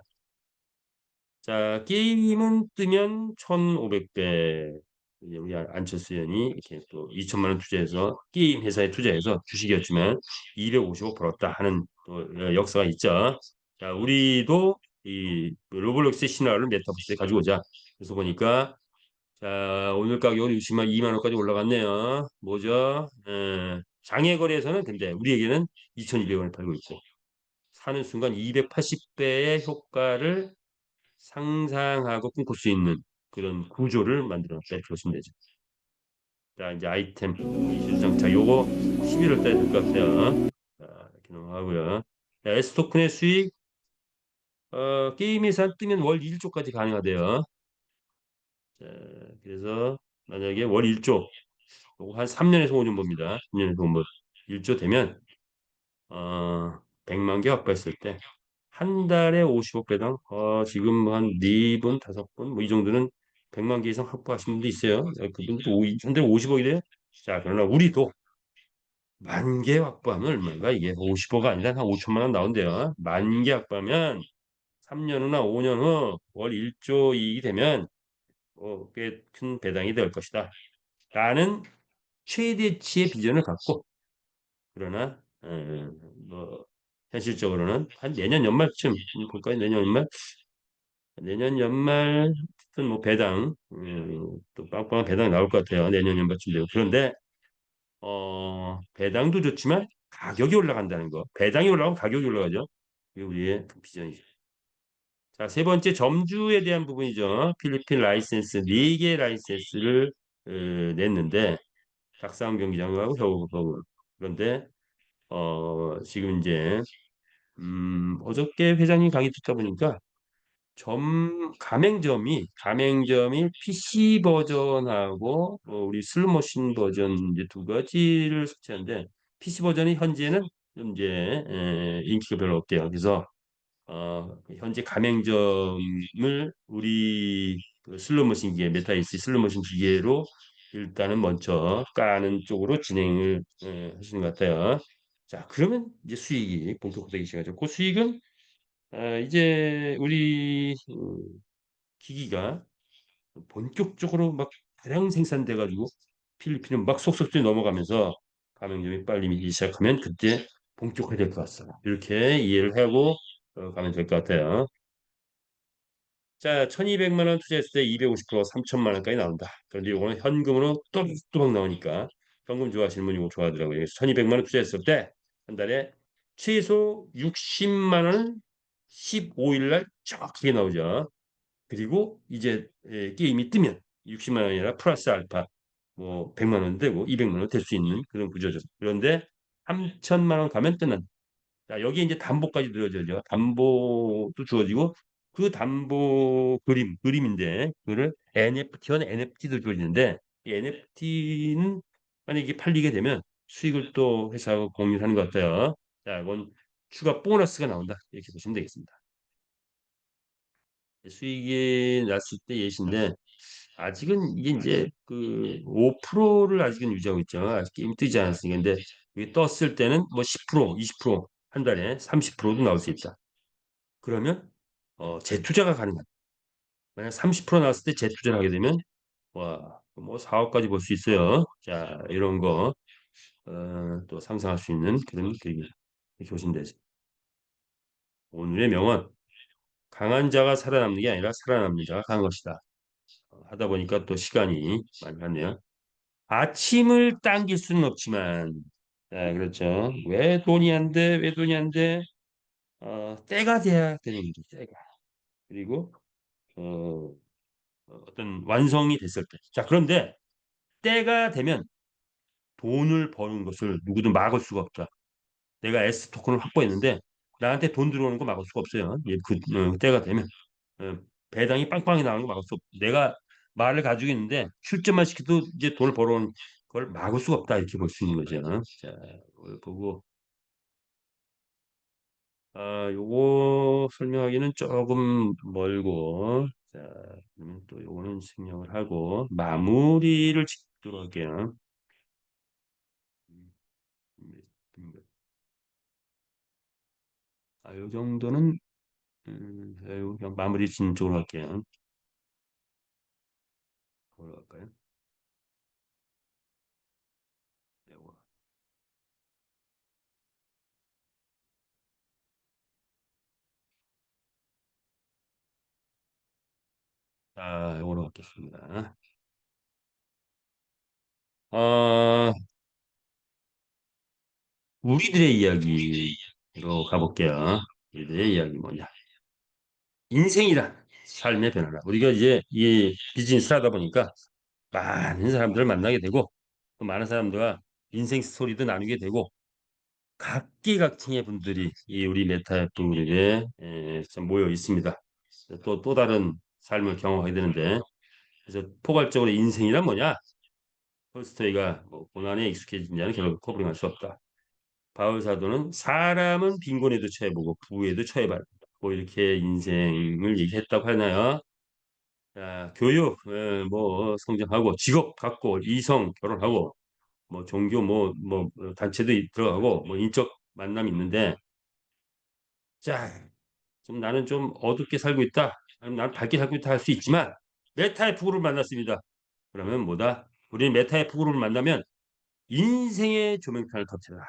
자 게임은 뜨면 1,500배 우리 안철수 의원이 이렇게 또 2천만 원 투자해서 게임 회사에 투자해서 주식이었지만 250억 벌었다 하는 또 역사가 있죠. 자 우리도 이 로블록스 신화를 메타버스에 가지고 오자. 그래서 보니까 자, 오늘 가격은 60만 2만 원까지 올라갔네요. 뭐죠? 장외 거래에서는 근데 우리에게는 2,200원에 팔고 있고 사는 순간 280배의 효과를 상상하고 꿈꿀 수 있는 그런 구조를 만들어냈다 이렇게 보시면 되죠. 자, 이제 아이템 이슈장 자, 요거 11월 달에 될 것 같아요. 자, 이렇게 넘어가고요. 자, S토큰의 수익 게임 회사 뜨면 월 1조까지 가능하대요. 자, 그래서 만약에 월 1조 요거 한 3년에서 5년 봅니다. 3년에서 5년 1조 되면 100만 개 확보했을 때 한 달에 50억 배당 지금 한 4분, 5분 뭐 이 정도는 100만 개 이상 확보하시는 분도 있어요. 그분도 한 달에 50억이래요. 자, 그러나 우리도 만 개 확보하면 얼마인가? 이게 50억가 아니라 한 5천만 원 나온대요. 만 개 확보하면 3년 후나 5년 후 월 1조 이익이 되면 꽤 큰 배당이 될 것이다. 라는 최대치의 비전을 갖고 그러나 뭐 현실적으로는 한 내년 연말쯤 볼까요? 내년 연말 하여튼 뭐 배당 또 빵빵한 배당 나올 것 같아요. 내년 연말쯤 되고 그런데 배당도 좋지만 가격이 올라간다는 거. 배당이 올라가면 가격이 올라가죠. 이게 우리의 그 비전이죠. 자, 세 번째 점주에 대한 부분이죠. 필리핀 라이센스 4개 라이센스를 냈는데 박사원 경기장하고 겨우 그런데 지금 이제 어저께 회장님 강의 듣다 보니까 가맹점이 PC 버전하고 우리 슬롯머신 버전 이제 두 가지를 섭취하는데 PC 버전이 현재는 좀 이제 인기가 별로 없대요. 그래서 현재 가맹점을 우리 그 슬롯머신 기계 메타이스 슬롯머신 기계로 일단은 먼저 까는 쪽으로 진행을 하시는 것 같아요. 자, 그러면 이제 수익이 본격화되기 시작하죠. 그 수익은 이제 우리 기기가 본격적으로 막 다량 생산돼 가지고 필리핀은 막 속속들이 넘어가면서 가맹점이 빨리 밀기 시작하면 그때 본격화될 것 같습니다. 이렇게 이해를 하고 가면 될 것 같아요. 자, 1200만 원 투자했을 때 250% 3천만 원까지 나온다. 그런데 이거는 현금으로 또박또박 나오니까 현금 좋아하시는 분이 이거 좋아하더라고요. 그래서 1200만 원 투자했을 때 한 달에 최소 60만 원은 15일 날 정확하게 나오죠. 그리고 이제 게임이 뜨면 60만 원이 아니라 플러스 알파 뭐 100만 원 되고 200만 원 될 수 있는 그런 구조죠. 그런데 3천만 원 가면 뜨는 자, 여기에 이제 담보까지 들어져죠. 담보도 주어지고 그 담보 그림인데 그거를 NFT와 NFT도 주어지는데 이 NFT는 만약에 이게 팔리게 되면 수익을 또 회사하고 공유하는 것 같아요. 자, 이건 추가 보너스가 나온다. 이렇게 보시면 되겠습니다. 수익이 났을 때 예시인데 아직은 이게 이제 그 5%를 아직은 유지하고 있죠. 아직 게임 뜨지 않았으니까. 근데 이게 떴을 때는 뭐 10%, 20%한 달에 30%도 나올 수 있다. 그러면 재투자가 가능하다. 만약 30% 나왔을 때 재투자를 하게 되면 와, 뭐 4억까지 벌 수 있어요. 자, 이런 거 또 상상할 수 있는 그런 계획이 이렇게 보시면 되죠. 오늘의 명언 강한 자가 살아남는 게 아니라 살아남는 자가 강한 것이다. 하다 보니까 또 시간이 많이 갔네요. 아침을 당길 수는 없지만, 그렇죠. 왜 돈이 안 돼? 왜 돈이 안 돼? 때가 돼야 되는 거죠. 때가. 그리고 어, 어떤 완성이 됐을 때. 자, 그런데 때가 되면 돈을 버는 것을 누구도 막을 수가 없다. 내가 S 토큰을 확보했는데 나한테 돈 들어오는 거 막을 수가 없어요. 때가 되면 어, 배당이 빵빵히 나오는 거 막을 수 없. 내가 말을 가지고 있는데 출전만 시켜도 이제 돈을 벌어오는 걸 막을 수가 없다 이렇게 볼 수 있는 거죠. 자, 이걸 보고 요거 설명하기는 조금 멀고 자, 그러면 또 요거는 생략을 하고 마무리를 짓도록 할게요. 음, 요 정도는 그냥 마무리 짓는 쪽으로 할게요. 뭐로 할까요? 요거. 자, 요거로 하겠습니다. 어, 우리들의 이야기로 가볼게요. 우리들의 이야기 뭐냐? 인생이란 삶의 변화다. 우리가 이제 이 비즈니스를 하다 보니까 많은 사람들을 만나게 되고 또 많은 사람들과 인생 스토리도 나누게 되고 각기각층의 분들이 이 우리 메타앱에 모여 있습니다. 또 다른 삶을 경험하게 되는데 그래서 포괄적으로 인생이란 뭐냐? 톨스토이가 뭐 고난에 익숙해진 자는 결국 커버링할 수 없다. 바울 사도는 사람은 빈곤에도 처해보고 부에도 처해봐야 된다. 뭐 이렇게 인생을 얘기했다고 하나요? 자, 교육, 뭐 성장하고 직업 갖고 이성 결혼하고 뭐 종교 뭐 단체도 들어가고 뭐 인적 만남이 있는데 자, 좀 나는 좀 어둡게 살고 있다. 아니면 나는 밝게 살고 있다 할 수 있지만 메타의 부부를 만났습니다. 그러면 뭐다? 우리는 메타의 부부를 만나면 인생의 조명탄을 터뜨려라.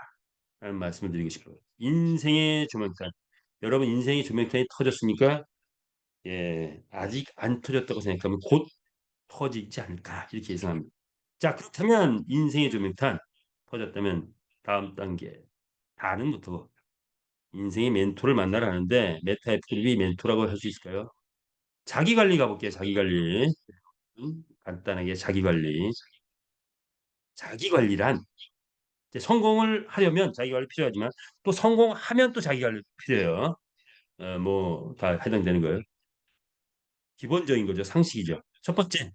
라는 말씀을 드리고 싶어요. 인생의 조명탄. 여러분 인생의 조명탄이 터졌으니까 예, 아직 안 터졌다고 생각하면 곧 터지지 않을까 이렇게 예상합니다. 자, 그렇다면 인생의 조명탄 터졌다면 다음 단계 다른 것도 인생의 멘토를 만나러 하는데 메타의 프립이 멘토라고 할 수 있을까요? 자기 관리 가볼게요. 자기 관리. 간단하게 자기 관리. 자기 관리란 이제 성공을 하려면 자기 관리 필요하지만 또 성공하면 또 자기 관리 필요해요. 뭐 다 해당되는 거예요. 기본적인 거죠. 상식이죠. 첫 번째,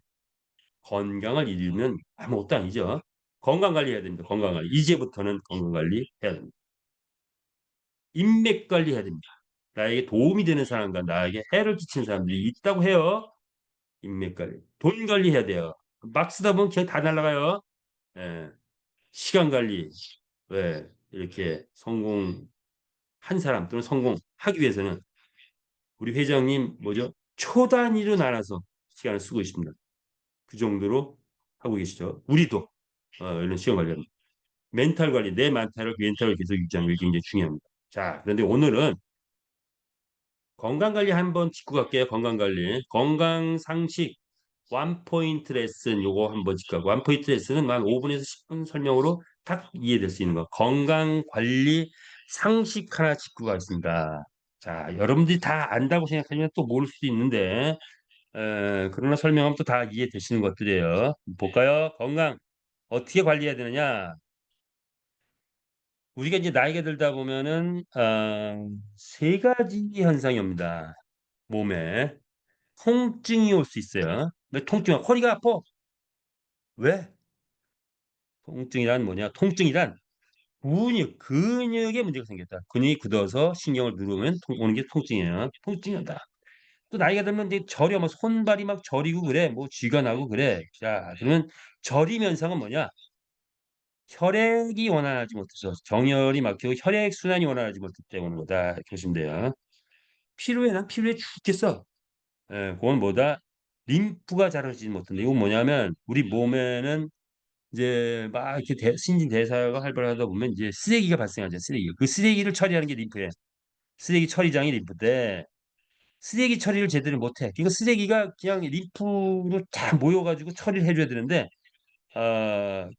건강을 잃으면 아무것도 아니죠. 건강 관리해야 됩니다. 건강 관리. 이제부터는 건강 관리 해야 됩니다. 인맥 관리해야 됩니다. 나에게 도움이 되는 사람과 나에게 해를 끼치는 사람들이 있다고 해요. 인맥 관리. 돈 관리해야 돼요. 막 쓰다 보면 그냥 다 날아가요. 예. 시간 관리. 왜 이렇게 성공한 사람 또는 성공하기 위해서는 우리 회장님 뭐죠? 초 단위로 나눠서 시간을 쓰고 있습니다. 그 정도로 하고 계시죠. 우리도 이런 시간 관리합니다. 멘탈 관리, 내 멘탈을 계속 유지하는 게 굉장히 중요합니다. 자, 그런데 오늘은 건강 관리 한번 짚고 갈게요. 건강 관리. 건강 상식 원 포인트 레슨 요거 한번 짚고 가고 원 포인트 레슨은 한 5분에서 10분 설명으로 딱 이해될 수 있는 거. 건강 관리 상식 하나 짚고 가겠습니다. 자, 여러분들이 다 안다고 생각하면 또 모를 수도 있는데 그러나 설명하면 또 다 이해되시는 것들이에요. 볼까요? 건강 어떻게 관리해야 되느냐? 우리가 이제 나이가 들다 보면은 세 가지 현상이 옵니다. 몸에 통증이 올 수 있어요. 왜 통증? 허리가 아파. 왜? 통증이란 뭐냐? 통증이란 근육에 문제가 생겼다. 근육이 굳어서 신경을 누르면 오는 게 통증이에요. 통증이다. 또 나이가 들면 이제 저려, 뭐 손발이 막 저리고 그래, 뭐 쥐가 나고 그래. 자, 그러면 저림 현상은 뭐냐? 혈액이 원활하지 못해서 정열이 막히고 혈액 순환이 원활하지 못했기 때문에 거다. 이렇게 보시면 돼요. 피로해, 난 피로해 죽겠어. 그건 뭐다? 림프가 잘 흐르지 못한다. 이건 뭐냐면 우리 몸에는 이제 막 이렇게 신진대사가 활발하다 보면 이제 쓰레기가 발생하죠. 쓰레기. 그 쓰레기를 처리하는 게 림프예요. 쓰레기 처리장이 림프인데 쓰레기 처리를 제대로 못해. 그러니까 쓰레기가 그냥 림프로 다 모여가지고 처리를 해줘야 되는데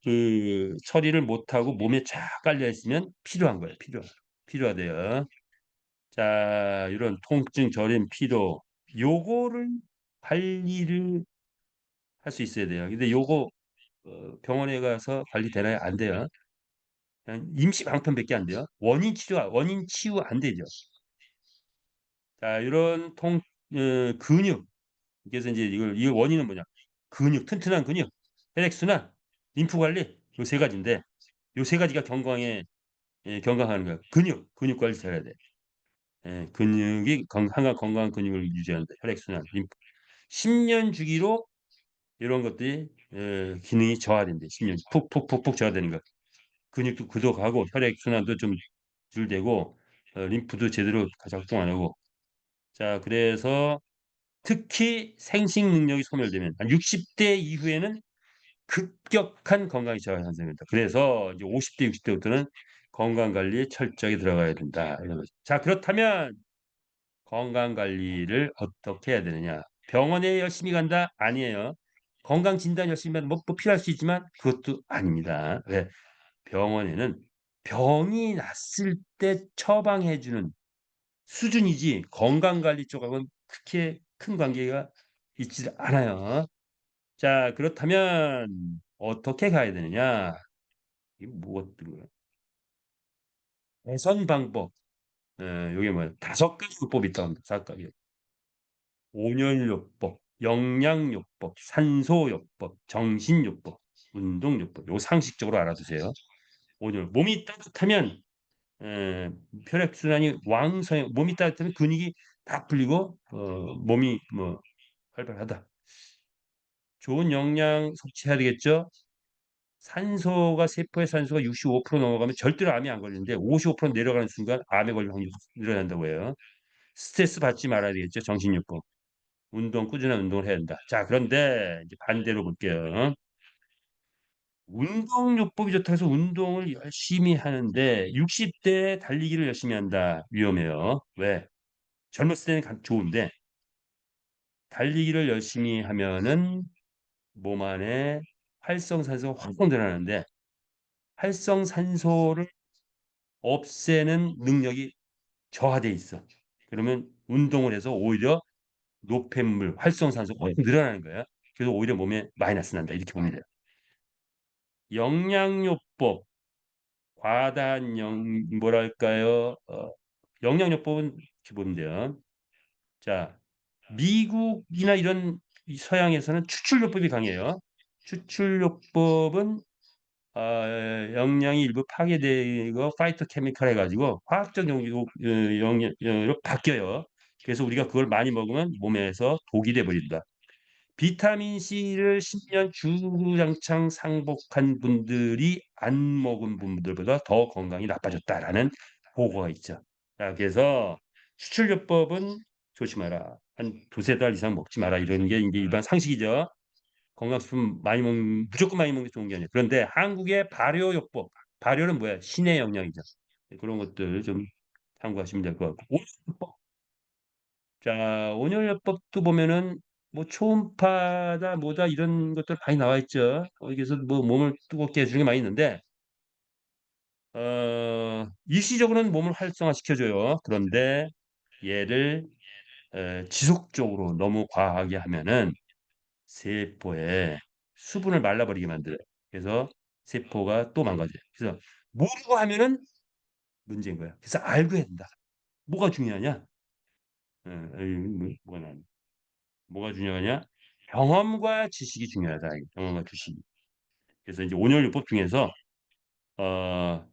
그 처리를 못하고 몸에 쫙 깔려 있으면 필요한 거예요. 필요하대요. 자, 이런 통증, 저림, 피로 요거를 관리를 할 수 있어야 돼요. 근데 요거 병원에 가서 관리되나요? 안 돼요. 그냥 임시 방편밖에 안 돼요. 원인 치유 안 되죠. 자, 이런 근육. 그래서 이제 이걸 원인은 뭐냐? 튼튼한 근육, 혈액순환, 림프 관리, 요 세 가지인데, 요 세 가지가 건강하는 거야. 근육 관리 잘해야 돼. 근육이 항상 건강한 근육을 유지하는데, 혈액순환, 림프. 10년 주기로 이런 것들이 기능이 저하된대. 10년 푹푹푹푹 저하되는 거. 근육도 굳어가고 혈액순환도 좀 줄되고 림프도 제대로 작동 안 하고. 자, 그래서 특히 생식 능력이 소멸되면 한 60대 이후에는 급격한 건강이 저하 현상입니다. 그래서 이제 50대, 60대부터는 건강 관리에 철저하게 들어가야 된다. 이런 거죠. 자, 그렇다면 건강 관리를 어떻게 해야 되느냐? 병원에 열심히 간다? 아니에요. 건강 진단 열심히 하면 뭐 필요할 수 있지만 그것도 아닙니다. 왜? 병원에는 병이 났을 때 처방해주는 수준이지 건강관리 쪽하고는 크게 큰 관계가 있지 않아요. 자, 그렇다면 어떻게 가야 되느냐? 이게 무엇들 개선 방법. 이게 뭐야? 다섯 가지 요법이 있다고 합니다. 다섯 가지. 온열요법, 영양요법, 산소요법, 정신요법, 운동요법. 요 상식적으로 알아두세요. 온열. 몸이 따뜻하면 에, 혈액순환이 왕성해. 몸이 따뜻하면 근육이 다 풀리고 몸이 뭐 활발하다. 좋은 영양 섭취해야 되겠죠. 산소가 세포의 산소가 65% 넘어가면 절대로 암이 안 걸리는데 55% 내려가는 순간 암에 걸릴 확률이 늘어난다고 해요. 스트레스 받지 말아야 되겠죠. 정신요법. 꾸준한 운동을 해야 된다. 자, 그런데 이제 반대로 볼게요. 운동요법이 좋다 해서 운동을 열심히 하는데 60대에 달리기를 열심히 한다. 위험해요. 왜? 젊었을 때는 좋은데 달리기를 열심히 하면은 몸 안에 활성산소가 확 늘어나는데 활성산소를 없애는 능력이 저하돼 있어. 그러면 운동을 해서 오히려 노폐물, 활성산소가 확 늘어나는 거야. 그래서 오히려 몸에 마이너스 난다. 이렇게 보면 돼요. 영양요법, 과다한 뭐랄까요? 영양요법은 이렇게 보면 돼요. 자, 미국이나 이런 서양에서는 추출요법이 강해요. 추출요법은 영양이 일부 파괴되고 파이토 케미칼 해가지고 화학적 영역으로 바뀌어요. 그래서 우리가 그걸 많이 먹으면 몸에서 독이 돼 버린다. 비타민 C를 10년 주구장창 상복한 분들이 안 먹은 분들보다 더 건강이 나빠졌다라는 보고가 있죠. 자, 그래서 수출요법은 조심하라. 한 두세 달 이상 먹지 마라. 이런 게 이제 일반 상식이죠. 건강식품 무조건 많이 먹는 게 좋은 게 아니에요. 그런데 한국의 발효요법, 발효는 뭐야? 신의 영양이죠. 그런 것들 좀 참고하시면 될 것 같고. 자, 온열요법도 보면은 뭐 초음파다 뭐다 이런 것들 많이 나와 있죠. 여기서 뭐 몸을 뜨겁게 해주는 게 많이 있는데 일시적으로는 몸을 활성화시켜줘요. 그런데 얘를 지속적으로 너무 과하게 하면은 세포에 수분을 말라버리게 만들어요. 그래서 세포가 또 망가져요. 그래서 모르고 하면은 문제인 거야. 그래서 알고 해야 된다. 뭐가 중요하냐? 뭐가 나 뭐가 중요하냐? 경험과 지식이 중요하다. 경험과 지식이. 그래서 이제 온열요법 중에서 어,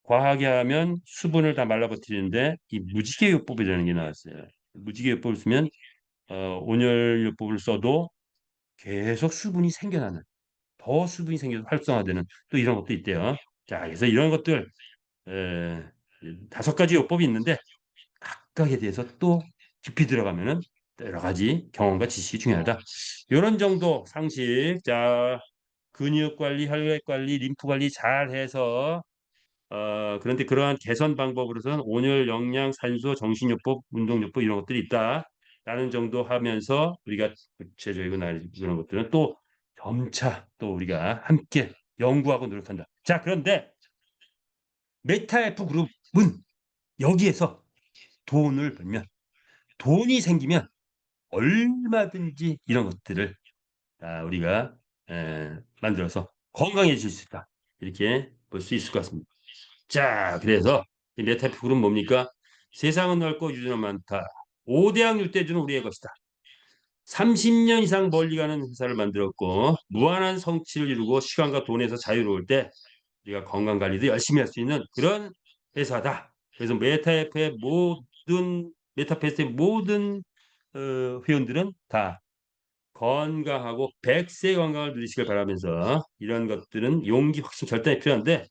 과하게 하면 수분을 다 말라버리는데 이 무지개요법이라는 게 나왔어요. 무지개요법을 쓰면 온열요법을 써도 계속 수분이 생겨나는 더 수분이 생겨서 활성화되는 또 이런 것도 있대요. 자, 그래서 이런 것들 에, 5가지 요법이 있는데 각각에 대해서 또 깊이 들어가면은 여러 가지 경험과 지식이 중요하다. 이런 정도 상식. 자, 근육 관리, 혈액 관리, 림프 관리 잘 해서 그런데 그러한 개선 방법으로서는 온열, 영양, 산소, 정신요법, 운동요법 이런 것들이 있다. 라는 정도 하면서 우리가 구체적이고 이런 것들은 또 점차 또 우리가 함께 연구하고 노력한다. 자, 그런데 메타F 그룹은 여기에서 돈을 벌면 돈이 생기면 얼마든지 이런 것들을 우리가 만들어서 건강해질 수 있다. 이렇게 볼 수 있을 것 같습니다. 자, 그래서 이 메타피굴은 뭡니까? 세상은 넓고 유전은 많다. 5대양 율대주는 우리의 것이다. 30년 이상 멀리 가는 회사를 만들었고 무한한 성취를 이루고 시간과 돈에서 자유로울 때 우리가 건강 관리도 열심히 할 수 있는 그런 회사다. 그래서 메타패스의 모든 회원들은 다 건강하고 100세 건강을 누리시길 바라면서 이런 것들은 용기, 확신, 결단이 필요한데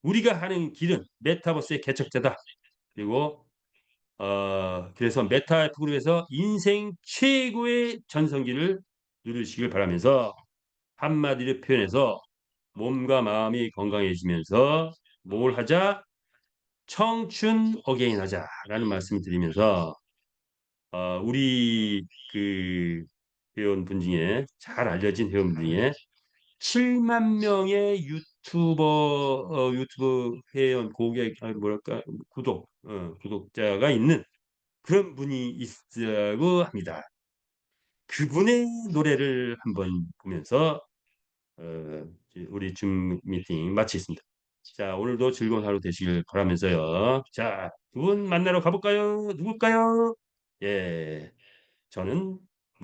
우리가 하는 길은 메타버스의 개척자다. 그리고 그래서 메타 그룹에서 인생 최고의 전성기를 누리시길 바라면서 한마디로 표현해서 몸과 마음이 건강해지면서 뭘 하자? 청춘 어게인 하자라는 말씀을 드리면서 우리 그 회원분 중에 잘 알려진 회원분 중에 7만 명의 유튜브 회원 고객 뭐랄까 구독자가 있는 그런 분이 있다고 합니다. 그분의 노래를 한번 보면서 우리 줌 미팅 마치겠습니다. 자, 오늘도 즐거운 하루 되시길 바라면서요. 자, 두 분 만나러 가볼까요? 누굴까요? 예, 저는